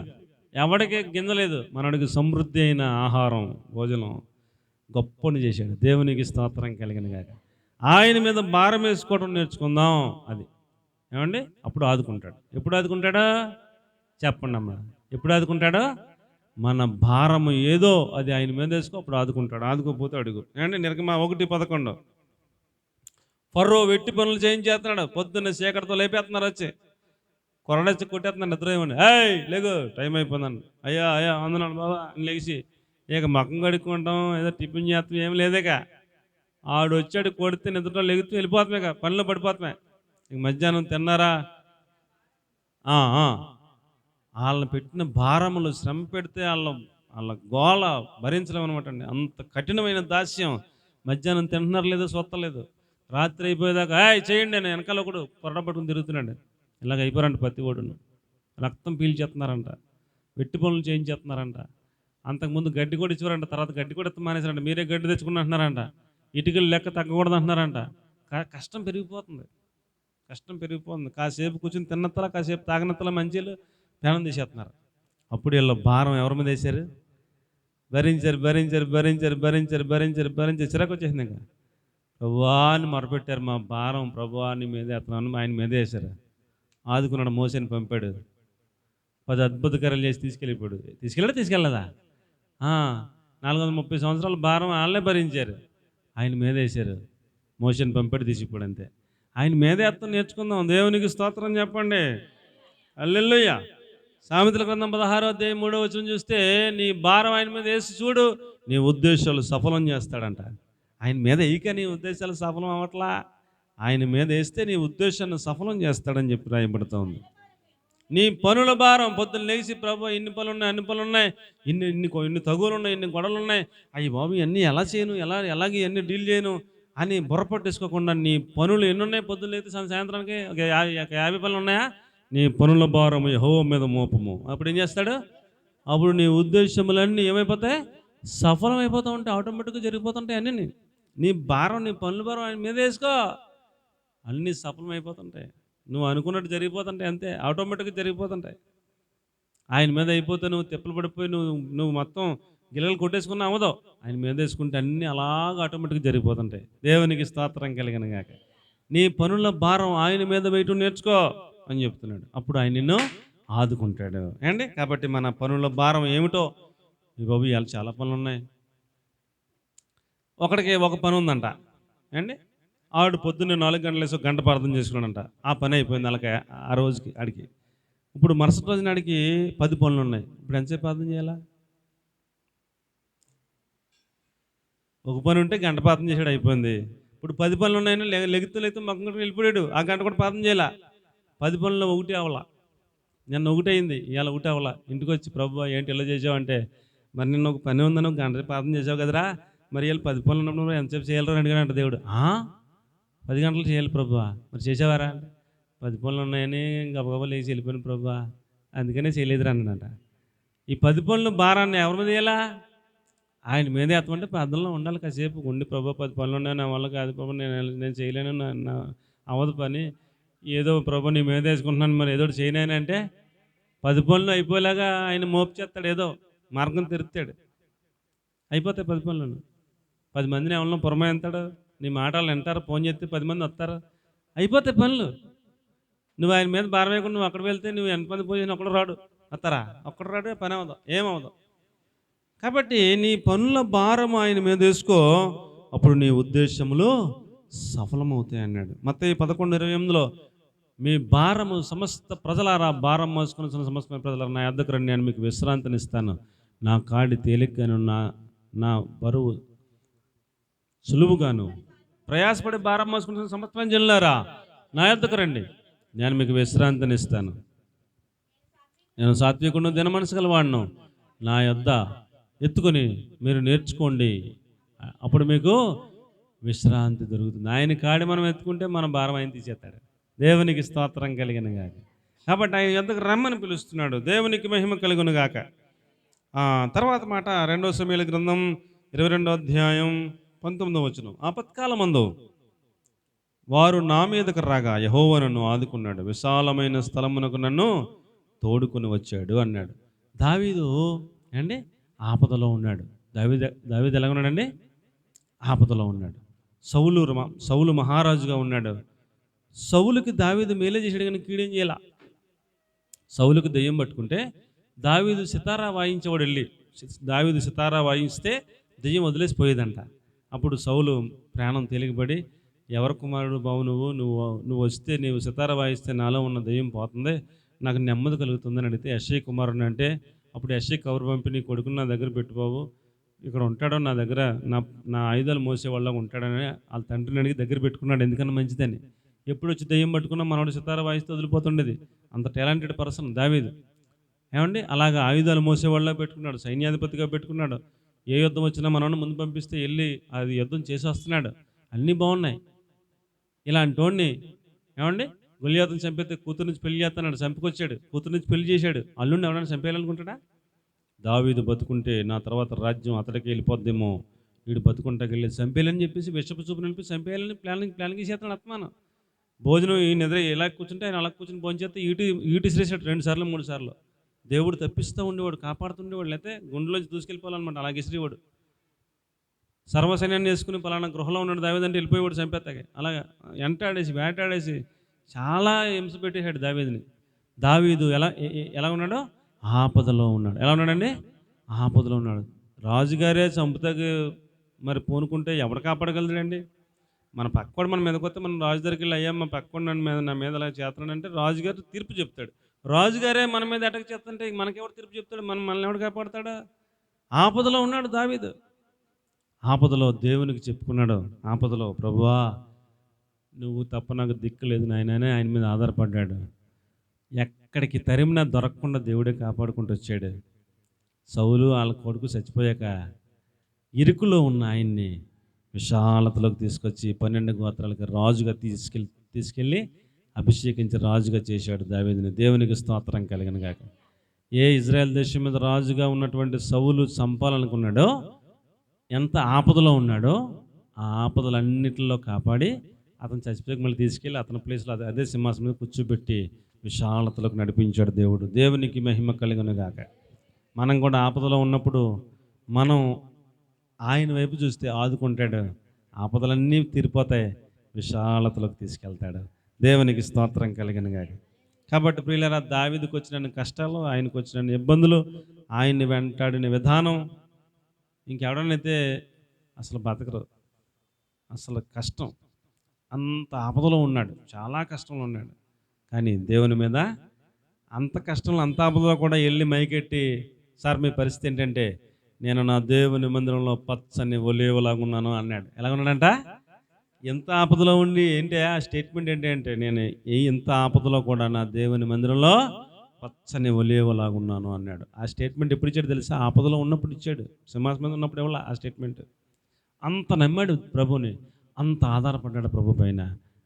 ఎవడికి గింజలేదు, మనడికి సమృద్ధి అయిన ఆహారం, భోజనం గొప్పని చేశాడు. దేవునికి స్తోత్రం కలిగిన గాక. ఆయన మీద భారం వేసుకోవడం నేర్చుకుందాం. అది ఏమండి, అప్పుడు ఆదుకుంటాడు. ఎప్పుడు ఆదుకుంటాడో చెప్పండి అమ్మా, ఎప్పుడు ఆదుకుంటాడో? మన భారము ఏదో అది ఆయన మీద వేసుకో, అప్పుడు ఆదుకుంటాడు. ఆదుకోపోతే అడుగు. ఏమండి, నిర్గమ 1:11 ఫరో వెట్టి పనులు చేయించేస్తున్నాడు. పొద్దున్న చీకటితో లేపేస్తున్నారు, వచ్చి కొరడచ్చి కొట్టేస్తున్నాడు. నిద్ర ఏమని, ఏయ్ లేగు టైం అయిపోయిందండి, అయ్యా అందున్నాడు బాబా అని లేచి ఇక మకం కడుక్కుంటాం, ఏదో టిఫిన్ చేస్తాం, ఏం లేదేక. ఆడు వచ్చాడు కొడితే నిద్రలో లెగుతూ వెళ్ళిపోతామే, పనిలో పడిపోతామే. ఇక మధ్యాహ్నం తిన్నారా? వాళ్ళని పెట్టిన భారములు, శ్రమ పెడితే వాళ్ళ గోళ భరించలేము అనమాట అండి. అంత కఠినమైన దాస్యం. మధ్యాహ్నం తింటున్నారు లేదో సొత్తలేదు, రాత్రి అయిపోయేదాకా చేయండి అని వెనకాల ఒకడు పొరడ పట్టుకుని తిరుగుతున్నాడు. ఇలాగ అయిపోయారంట. ప్రతి ఓడును రక్తం పీల్చేస్తున్నారంట, వెట్టి పనులు చేయించేస్తున్నారంట. అంతకుముందు గడ్డి కూడా ఇచ్చేవారంట, తర్వాత గడ్డి కూడా మానేశారంట. మీరే గడ్డి తెచ్చుకుని అంటున్నారంట. ఇటుకలు లెక్క తగ్గకూడదు అంటున్నారంట. కష్టం పెరిగిపోతుంది. కాసేపు కూర్చొని తిన్నత్తలా, కాసేపు తాగినత్తలా మంచిలు ప్రాణం తీసేస్తున్నారు. అప్పుడు వీళ్ళ భారం ఎవరి మీద వేశారు? భరించారు. చిరాకు వచ్చేసింది. ఇంకా ప్రభువా అని మొరపెట్టారు. మా భారం ప్రభువాని మీదే ఎత్తున్నాను, ఆయన మీదే వేశారు. ఆదుకున్నాడు, మోసేని పంపాడు. 10 అద్భుత కార్యాలు చేసి తీసుకెళ్ళదా? 430 సంవత్సరాల భారం వాళ్ళే భరించారు, ఆయన మీద వేశారు. మోసేని పంపాడు, తీసుకుపోయాడు. అంతే. ఆయన మీదే ఎత్తం నేర్చుకుందాం. దేవునికి స్తోత్రం చెప్పండి. హల్లెలూయా. సామెతల గ్రంథం 16:3 చూస్తే, నీ భారం ఆయన మీద వేసి చూడు, నీ ఉద్దేశాలు సఫలం చేస్తాడంట. ఆయన మీద ఇక నీ ఉద్దేశాలు సఫలం అవ్వట్లా, ఆయన మీద వేస్తే నీ ఉద్దేశాన్ని సఫలం చేస్తాడని చెప్పి రాయబడుతూ ఉంది. నీ పనుల భారం, పొద్దున్న లేచి ప్రభు ఇన్ని పనులు ఉన్నాయి, అన్ని పనులు ఉన్నాయి, ఇన్ని తగులు ఉన్నాయి, ఇన్ని గొడవలు ఉన్నాయి, అయ్యి బాబు ఇవన్నీ ఎలా చేయను, ఎలాగే ఇవన్నీ డీల్ చేయను అని బుర్రపట్టేసుకోకుండా, నీ పనులు ఎన్ని ఉన్నాయి, పొద్దున్న లేచి సాయంత్రానికి 50 పనులు ఉన్నాయా, నీ పనుల భారము యెహోవా మీద మోపము. అప్పుడు ఏం చేస్తాడు? అప్పుడు నీ ఉద్దేశములన్నీ ఏమైపోతాయి? సఫలం అయిపోతూ ఉంటాయి, ఆటోమేటిక్గా జరిగిపోతుంటాయి. అన్నీ నీ భారం, నీ పనుల భారం ఆయన మీద వేసుకో, అన్నీ సఫలం అయిపోతుంటాయి. నువ్వు అనుకున్నట్టు జరిగిపోతుంటాయి, అంతే, ఆటోమేటిక్గా జరిగిపోతుంటాయి. ఆయన మీద అయిపోతే నువ్వు తిప్పలు పడిపోయి నువ్వు మొత్తం గిల్లలు కొట్టేసుకున్నా అవ్వదు. ఆయన మీద వేసుకుంటే అన్నీ అలాగ ఆటోమేటిక్గా జరిగిపోతుంటాయి. దేవునికి స్తోత్రం కలిగిన గాక. నీ పనుల భారం ఆయన మీద వేయటం నేర్చుకో అని చెప్తున్నాడు. అప్పుడు ఆయన నిన్ను ఆదుకుంటాడు. అండి, కాబట్టి మన పనుల భారం ఏమిటో, ఈ బాబు ఇవాళ చాలా పనులు ఉన్నాయి. ఒకడికి ఒక పని ఉందంట అండి, ఆడు పొద్దున్నే 4 గంటలు వేసి 1 గంట ప్రార్థన చేసుకున్నాడంట. ఆ పని అయిపోయింది అలాగే ఆ రోజుకి ఆడికి. ఇప్పుడు మరుసటి రోజున ఆడికి 10 పనులు ఉన్నాయి. ఇప్పుడు ఎంతసేపు ప్రార్థన చేయాలా? ఒక పని ఉంటే 1 గంట ప్రార్థన చేసాడు, అయిపోయింది. ఇప్పుడు 10 పనులు ఉన్నాయని లెగుతూ మొక్కం వెళ్ళిపోయాడు. ఆ 1 గంట కూడా ప్రార్థన చేయాల. 10 పనుల్లో ఒకటి అవలా. నిన్న ఒకటైంది, ఇవాళ ఒకటి అవ్వాల. ఇంటికి వచ్చి ప్రభువా ఏంటి ఇలా చేసావంటే, మరి నిన్న ఒక పని ఉందని ఒక గంట ప్రార్థన చేసావు కదరా, మరి వీళ్ళు 10 పనులు ఉన్నప్పుడు ఎంతసేపు చేయాలరా అని అడిగాడంట దేవుడు. 10 గంటలు చేయాలి ప్రభువా, మరి చేసావారా? 10 పనులు ఉన్నాయని గబగబా లేచి వెళ్ళిపోయాను ప్రభువా, అందుకనే చేయలేదురా అన్నాడంట. ఈ 10 పనులు భారాన్ని ఎవరి మీద వేయాలా? ఆయన మీదే ఎత్తమంటే ప్రార్థనలో ఉండాలి. కాసేపు ఉండి ప్రభు 10 పనులు ఉన్నాయి, నా వల్ల కాదు ప్రభు, నేను చేయలేను, నా అవ్వదు పని, ఏదో ప్రభు నీ మీద వేసుకుంటున్నాను, మరి ఏదో చేయలేను అంటే 10 పనులు అయిపోయేలాగా ఆయన మోపు చేస్తాడు, ఏదో మార్గం తెరుస్తాడు, అయిపోతాయి 10 పనులను. 10 మందిని ఎవరినో పురమాయిస్తాడు, నీ మాటలు వింటారు, ఫోన్ చేస్తే 10 మంది వస్తారు, అయిపోతాయి పనులు. నువ్వు ఆయన మీద భారం వేయకుండా నువ్వు అక్కడ వెళ్తే నువ్వు ఎంతమంది పోయి ఒక్కడు రాడు, వస్తారా? ఒక్కడు రాడు, పని అవ్వదు, ఏమవుదు. కాబట్టి నీ పనుల భారం ఆయన మీద వేసుకో, అప్పుడు నీ ఉద్దేశములు సఫలమవుతాయి అన్నాడు. మత్తయి 11:28 మీ భారము సమస్త ప్రజలారా, భారం మోసుకుని సమస్త ప్రజలారా నా యొద్దకు రండి, నేను మీకు విశ్రాంతిని ఇస్తాను, నా కాడి తేలికగాను నా బరువు సులువుగాను, ప్రయాసపడి భారం మోసుకుని సమస్త జనులారా నా యొద్దకు రండి, నేను మీకు విశ్రాంతిని ఇస్తాను, నేను సాత్వికుడు దిన మనసు గలవాడును, నా యొద్ద ఎత్తుకొని మీరు నేర్చుకోండి, అప్పుడు మీకు విశ్రాంతి దొరుకుతుంది. ఆయన కాడి మనం ఎత్తుకుంటే మన భారం ఆయన తీసేస్తాడు. దేవునికి స్తోత్రం కలిగిన గాక. కాబట్టి ఆయన యొద్దకు రమ్మని పిలుస్తున్నాడు. దేవునికి మహిమ కలుగును గాక. తర్వాత మాట 2 సమూయేలు గ్రంథం 22:19 ఆపత్కాలమందు వారు నా మీదకు రాగా యెహోవా నన్ను ఆదుకున్నాడు, విశాలమైన స్థలమునకు నన్ను తోడుకొని వచ్చాడు అన్నాడు. దావీదు అండి ఆపదలో ఉన్నాడు. దావీదు ఎలా ఉన్నాడండి? ఆపదలో ఉన్నాడు. సౌలు మహారాజుగా ఉన్నాడు. సౌలుకి దావీదు మేలే చేసాడు కానీ కీడేం చేయాల. సౌలుకి దెయ్యం పట్టుకుంటే దావీదు సితారా వాయించేవాడు, వెళ్ళి దావీదు సితారా వాయిస్తే దెయ్యం వదిలేసిపోయేదంట. అప్పుడు సౌలు ప్రాణం తేలికబడి, ఎవరి కుమారుడు బావు నువ్వు వస్తే, నీవు సితారా వాయిస్తే నాలో ఉన్న దెయ్యం పోతుంది, నాకు నెమ్మది కలుగుతుందని అడిగితే, యెషయా కుమారుడు అంటే అప్పుడు యెషయా కబురు పంపి, నీ కొడుకుని నా దగ్గర పెట్టుబాబు, ఇక్కడ ఉంటాడో నా దగ్గర నా ఆయుధాలు మోసేవాళ్ళగా ఉంటాడని వాళ్ళ తండ్రిని అడిగి దగ్గర పెట్టుకున్నాడు. ఎందుకన్నా మంచిదని. ఎప్పుడు వచ్చి దెయ్యం పట్టుకున్నా మనోడు సితారా వాయిస్తే వదిలిపోతుండేది. అంత టాలెంటెడ్ పర్సన్ దావీదు. ఏమండి అలాగా ఆయుధాలు మోసేవాళ్ళగా పెట్టుకున్నాడు, సైన్యాధిపతిగా పెట్టుకున్నాడు. ఏ యుద్ధం వచ్చినా మనోడిని ముందు పంపిస్తే వెళ్ళి అది యుద్ధం చేసి వస్తున్నాడు. అన్నీ బాగున్నాయి. ఇలాంటి వాడిని ఏమండి గొలియాతుని చంపితే కూతురు నుంచి పెళ్లి చేస్తున్నాడు, చంపుకొచ్చాడు, కూతురు నుంచి పెళ్లి చేశాడు. అల్లుడిని ఎవరైనా చంపేయాలనుకుంటాడా? దావీదు బతుకుంటే నా తర్వాత రాజ్యం అతడికి వెళ్ళిపోద్దేమో, వీడు బతుకుంటాకి వెళ్ళి చంపేయాలని చెప్పేసి విషపు చూపు నిలిపి చంపేయాలని ప్లానింగ్ చేసేస్తాడు అత్మానం. భోజనం ఈ నిద్ర ఎలా కూర్చుంటే ఆయన అలా కూర్చుని భోజనం చేస్తే ఈటి శ్రేసాడు 2 సార్లు 3 సార్లు. దేవుడు తప్పిస్తూ ఉండేవాడు, కాపాడుతుండేవాడు, లేకపోతే గుండెలోంచి దూసుకెళ్ళిపోవాలన్నమాట. అలాగే ఇసిరేవాడు. సర్వసైన్యాన్ని వేసుకుని పలానా గృహలో ఉన్నాడు దావీదు అంటే వెళ్ళిపోయేవాడు చంపేస్తాగా. అలాగా ఎంటాడేసి వేటాడేసి చాలా హింస పెట్టేశాడు దావీదుని. దావీదు ఎలా ఉన్నాడో ఆపదలో ఉన్నాడు. ఎలా ఉన్నాడండి? ఆపదలో ఉన్నాడు. రాజుగారే చంపుతాకి మరి పూనుకుంటే ఎవడు కాపాడగలడండి? మన పక్కవాడు మన మీదకి వస్తే మనం రాజు దగ్గరికి వెళ్ళి, అయ్యా మా పక్కవాడు నా మీద అలా చేస్తున్నాడంటే రాజుగారు తీర్పు చెప్తాడు. రాజుగారే మన మీద అటాక్ చేస్తుంటే మనకెవడు తీర్పు చెప్తాడు? మనల్ని ఎవడు కాపాడుతాడా? ఆపదలో ఉన్నాడు దావీదు. ఆపదలో దేవునికి చెప్పుకున్నాడు. ఆపదలో ప్రభువా నువ్వు తప్ప నాకు దిక్కు లేదు నాయననే ఆయన మీద ఆధారపడ్డాడు. ఎక్కడికి తరిమినా దొరకకుండా దేవుడే కాపాడుకుంటూ వచ్చాడు. సౌలు వాళ్ళ కొడుకు చచ్చిపోయాక ఇరుకులో ఉన్న ఆయన్ని విశాలతలోకి తీసుకొచ్చి 12 గోత్రాలకి రాజుగా తీసుకెళ్ళి అభిషేకించి రాజుగా చేశాడు దావీదుని. దేవునికి స్తోత్రం కలిగిన గాక. ఏ ఇజ్రాయెల్ దేశం మీద రాజుగా ఉన్నటువంటి సౌలు చంపాలనుకున్నాడో, ఎంత ఆపదలో ఉన్నాడో ఆ ఆపదలన్నిటిలో కాపాడి అతను చచ్చిపోయాక మళ్ళీ తీసుకెళ్ళి అతని ప్లేస్లో అదే సింహాసనం మీద కూర్చోబెట్టి విశాలతలోకి నడిపించాడు దేవుడు. దేవునికి మహిమ కలుగును గాక. మనం కూడా ఆపదలో ఉన్నప్పుడు మనం ఆయన వైపు చూస్తే ఆదుకుంటాడు, ఆపదలన్నీ తీరిపోతాయి, విశాలతలోకి తీసుకెళ్తాడు. దేవునికి స్తోత్రం కలిగిన గాక. కాబట్టి ప్రియులారా, దావీదుకు వచ్చిన కష్టాలు, ఆయనకు వచ్చిన ఇబ్బందులు, ఆయన్ని వెంటాడిన విధానం ఇంకెవడనైతే అసలు బతకరు. అసలు కష్టం, అంత ఆపదలో ఉన్నాడు, చాలా కష్టంలో ఉన్నాడు. కానీ దేవుని మీద అంత కష్టంలో అంత ఆపదలో కూడా వెళ్ళి మైకెట్టి, సార్ మీ పరిస్థితి ఏంటంటే, నేను నా దేవుని మందిరంలో పచ్చని ఒలేవలాగా ఉన్నాను అన్నాడు. ఎలాగున్నాడంట? ఎంత ఆపదలో ఉండి ఏంటి ఆ స్టేట్మెంట్ ఏంటి అంటే, నేను ఇంత ఆపదలో కూడా నా దేవుని మందిరంలో పచ్చని ఒలీవలాగా ఉన్నాను అన్నాడు. ఆ స్టేట్మెంట్ ఎప్పుడు ఇచ్చాడు తెలుసా? ఆపదలో ఉన్నప్పుడు ఇచ్చాడు. సింహాసనం మీద ఉన్నప్పుడు ఇవ్వాల ఆ స్టేట్మెంట్. అంత నమ్మాడు ప్రభుని, అంత ఆధారపడ్డాడు ప్రభు పైన.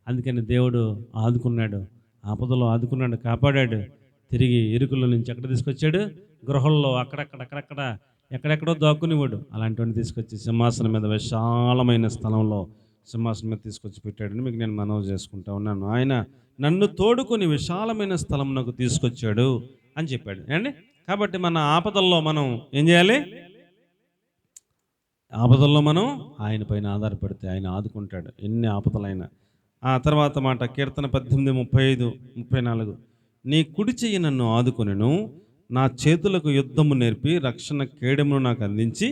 అందుకని దేవుడు ఆదుకున్నాడు, ఆపదలో ఆదుకున్నాడు, కాపాడాడు. తిరిగి ఇరుకుల నుంచి ఎక్కడ తీసుకొచ్చాడు? గృహల్లో అక్కడక్కడ ఎక్కడెక్కడో దాక్కునివాడు. అలాంటివన్నీ తీసుకొచ్చి సింహాసనం మీద, విశాలమైన స్థలంలో సింహాసనం మీద తీసుకొచ్చి పెట్టాడని మీకు నేను మనవి చేసుకుంటా ఉన్నాను. ఆయన నన్ను తోడుకొని విశాలమైన స్థలం నాకు తీసుకొచ్చాడు అని చెప్పాడు అండి. కాబట్టి మన ఆపదల్లో మనం ఏం చేయాలి? ఆపదల్లో మనం ఆయన పైన ఆధారపడితే ఆయన ఆదుకుంటాడు, ఎన్ని ఆపదలైనా. ఆ తర్వాత మాట కీర్తన 18:35-34, నీ కుడి చెయ్యి నన్ను ఆదుకొనెను, నా చేతులకు యుద్ధము నేర్పి రక్షణ కేడెమును నాకు అందించి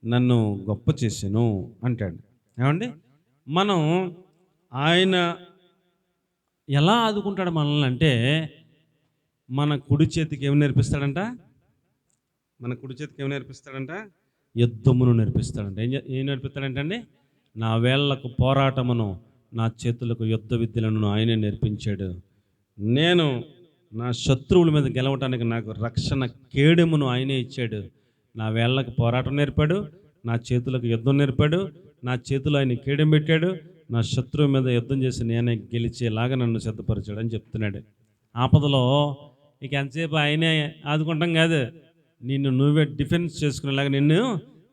నన్ను గొప్ప చేసెను అంటాడు. ఏమండి, మనం ఆయన ఎలా ఆదుకుంటాడు మనల్ని అంటే, మన కుడి చేతికి ఏమి నేర్పిస్తాడంట? మన కుడి చేతికి ఏమి నేర్పిస్తాడంట? యుద్ధమును నేర్పిస్తాడంట. ఏం నేర్పిస్తాడంటండి? నా వేళ్లకు పోరాటమును, నా చేతులకు యుద్ధ విద్యలను ఆయనే నేర్పించాడు. నేను నా శత్రువుల మీద గెలవటానికి నాకు రక్షణ కేడెమును ఆయనే ఇచ్చాడు. నా వేళ్లకు పోరాటం నేర్పాడు, నా చేతులకు యుద్ధం నేర్పాడు, నా చేతులు ఆయన కేడెం పెట్టాడు, నా శత్రువు మీద యుద్ధం చేసి నేనే గెలిచేలాగా నన్ను సిద్ధపరిచాడు అని చెప్తున్నాడు. ఆపదలో ఇక ఎంతసేపు ఆయనే ఆదుకుంటాం కాదు, నిన్ను నువ్వే డిఫెన్స్ చేసుకునేలాగా నిన్ను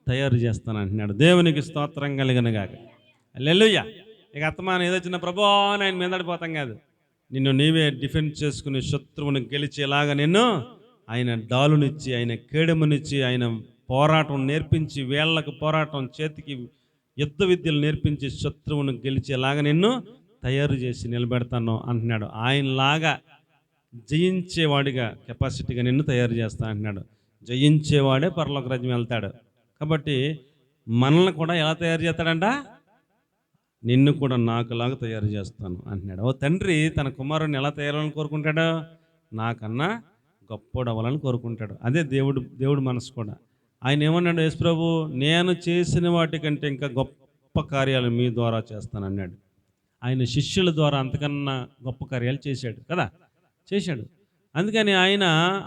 తయారు చేస్తాను అంటున్నాడు. దేవునికి స్తోత్రం కలిగినగాక. హల్లెలూయా. ఇక అత్తమానం ఏదో చిన్న ప్రభు అని ఆయన మీదడిపోతాం కాదు, నిన్ను నీవే డిఫెన్స్ చేసుకుని శత్రువుని గెలిచేలాగా నిన్ను ఆయన డాలునిచ్చి, ఆయన కేడెమునిచ్చి, ఆయన పోరాటం నేర్పించి, వేళ్లకు పోరాటం, చేతికి యుద్ధ విద్యలు నేర్పించి శత్రువును గెలిచేలాగా నిన్ను తయారు చేసి నిలబెడతాను అంటున్నాడు. ఆయనలాగా జయించేవాడిగా, కెపాసిటీగా నిన్ను తయారు చేస్తా అంటున్నాడు. జయించేవాడే పరలోక రాజ్యం వెళ్తాడు. కాబట్టి మనల్ని కూడా ఎలా తయారు చేస్తాడంట? నిన్ను కూడా నాకులాగా తయారు చేస్తాను అంటున్నాడు. ఓ తండ్రి తన కుమారుడిని ఎలా తయారని కోరుకుంటాడు? నాకన్నా గొప్పోడు అవ్వాలని కోరుకుంటాడు. అదే దేవుడు మనసు కూడా. ఆయన ఏమన్నాడు? యేసు ప్రభు, నేను చేసిన వాటికంటే ఇంకా గొప్ప కార్యాలు మీ ద్వారా చేస్తాను అన్నాడు. ఆయన శిష్యుల ద్వారా అంతకన్నా గొప్ప కార్యాలు చేశాడు కదా, చేశాడు. అందుకని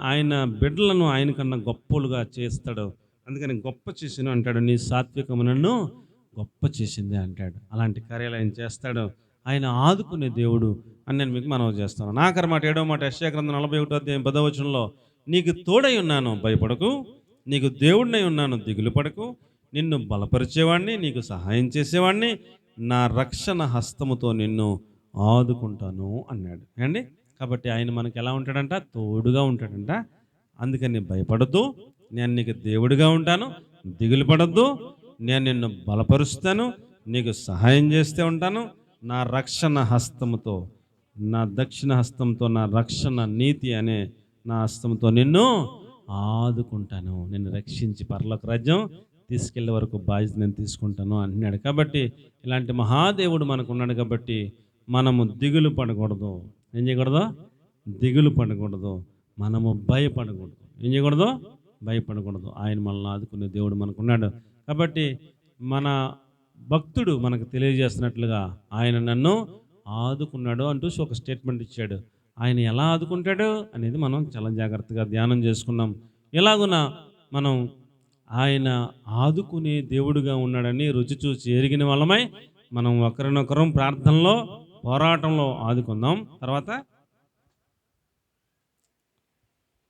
ఆయన బిడ్డలను ఆయనకన్నా గొప్పలుగా చేస్తాడు. అందుకని గొప్ప చేసిన అంటాడు, నీ సాత్వికము నన్ను గొప్ప చేసింది అంటాడు. అలాంటి కార్యాలు ఆయన చేస్తాడు. ఆయన ఆదుకునే దేవుడు అని నేను మీకు మనవి చేస్తాను. నాకర మాట 7వ మాట యెషయా గ్రంథం 41:10 నీకు తోడై ఉన్నాను, భయపడకు, నీకు దేవుడినై ఉన్నాను, దిగులు పడకు, నిన్ను బలపరిచేవాడిని, నీకు సహాయం చేసేవాడిని, నా రక్షణ హస్తముతో నిన్ను ఆదుకుంటాను అన్నాడు అండి. కాబట్టి ఆయన మనకి ఎలా ఉంటాడంట? తోడుగా ఉంటాడంట. అందుకని భయపడద్దు, నేను నీకు దేవుడిగా ఉంటాను, దిగులు పడద్దు, నేను నిన్ను బలపరుస్తాను, నీకు సహాయం చేస్తూ ఉంటాను, నా రక్షణ హస్తముతో, నా దక్షిణ హస్తంతో, నా రక్షణ నీతి అనే నా హస్తంతో నిన్ను ఆదుకుంటాను, నిన్ను రక్షించి పరలోక రాజ్యం తీసుకెళ్లే వరకు బాధ్యత నేను తీసుకుంటాను అంటున్నాడు. కాబట్టి ఇలాంటి మహాదేవుడు మనకు ఉన్నాడు. కాబట్టి మనము దిగులు పడకూడదు. ఏం చేయకూడదు? దిగులు పడకూడదు. మనము భయపడకూడదు. ఏం చేయకూడదు? భయపడకూడదు. ఆయన మనల్ని ఆదుకునే దేవుడు మనకున్నాడు. కాబట్టి మన భక్తుడు మనకు తెలియజేస్తున్నట్లుగా ఆయన నన్ను ఆదుకున్నాడు అంటూ ఒక స్టేట్మెంట్ ఇచ్చాడు. ఆయన ఎలా ఆదుకుంటాడు అనేది మనం చాలా జాగ్రత్తగా ధ్యానం చేసుకున్నాం. ఎలాగున మనం ఆయన ఆదుకునే దేవుడుగా ఉన్నాడని రుచి చూసి ఎరిగిన వాళ్ళమై మనం ఒకరినొకరం ప్రార్థనలో, పోరాటంలో ఆదుకుందాం.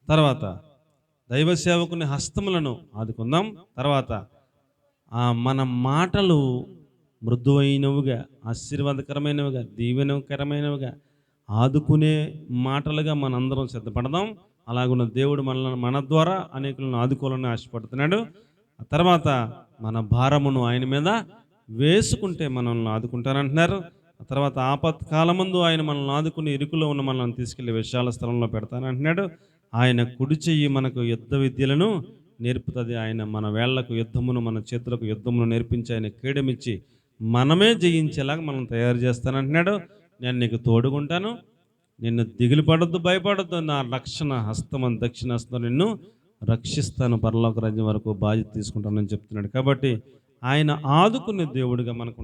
తర్వాత దైవ సేవకుని హస్తములను ఆదుకుందాం. తర్వాత మన మాటలు మృదువైనవిగా, ఆశీర్వాదకరమైనవిగా, దీవెనకరమైనవిగా, ఆదుకునే మాటలుగా మనందరం సిద్ధపడదాం. అలాగున్న దేవుడు మన ద్వారా అనేకులను ఆదుకోవాలని ఆశపడుతున్నాడు. ఆ తర్వాత మన భారమును ఆయన మీద వేసుకుంటే మనల్ని ఆదుకుంటానంటున్నారు. ఆ తర్వాత ఆపత్కాలమందు ఆయన మనల్ని ఆదుకుని ఇరుకులో ఉన్న మనల్ని తీసుకెళ్లి విశాల స్థలంలో పెడతానంటున్నాడు. ఆయన కుడి చెయ్యి మనకు యుద్ధ విద్యలను నేర్పుతుంది. ఆయన మన వేళ్లకు యుద్ధమును, మన చేతులకు యుద్ధమును నేర్పించి ఆయన కేడమిచ్చి మనమే జయించేలాగా మనం తయారు చేస్తానంటున్నాడు. నేను నీకు తోడుకుంటాను, నిన్ను దిగులు పడొద్దు, భయపడొద్దు, నా రక్షణ హస్తం, దక్షిణ హస్తం నిన్ను రక్షిస్తాను, పరలోక రాజ్యం వరకు బాధ్యత తీసుకుంటానని చెప్తున్నాడు. కాబట్టి ఆయన ఆదుకునే దేవుడిగా మనకు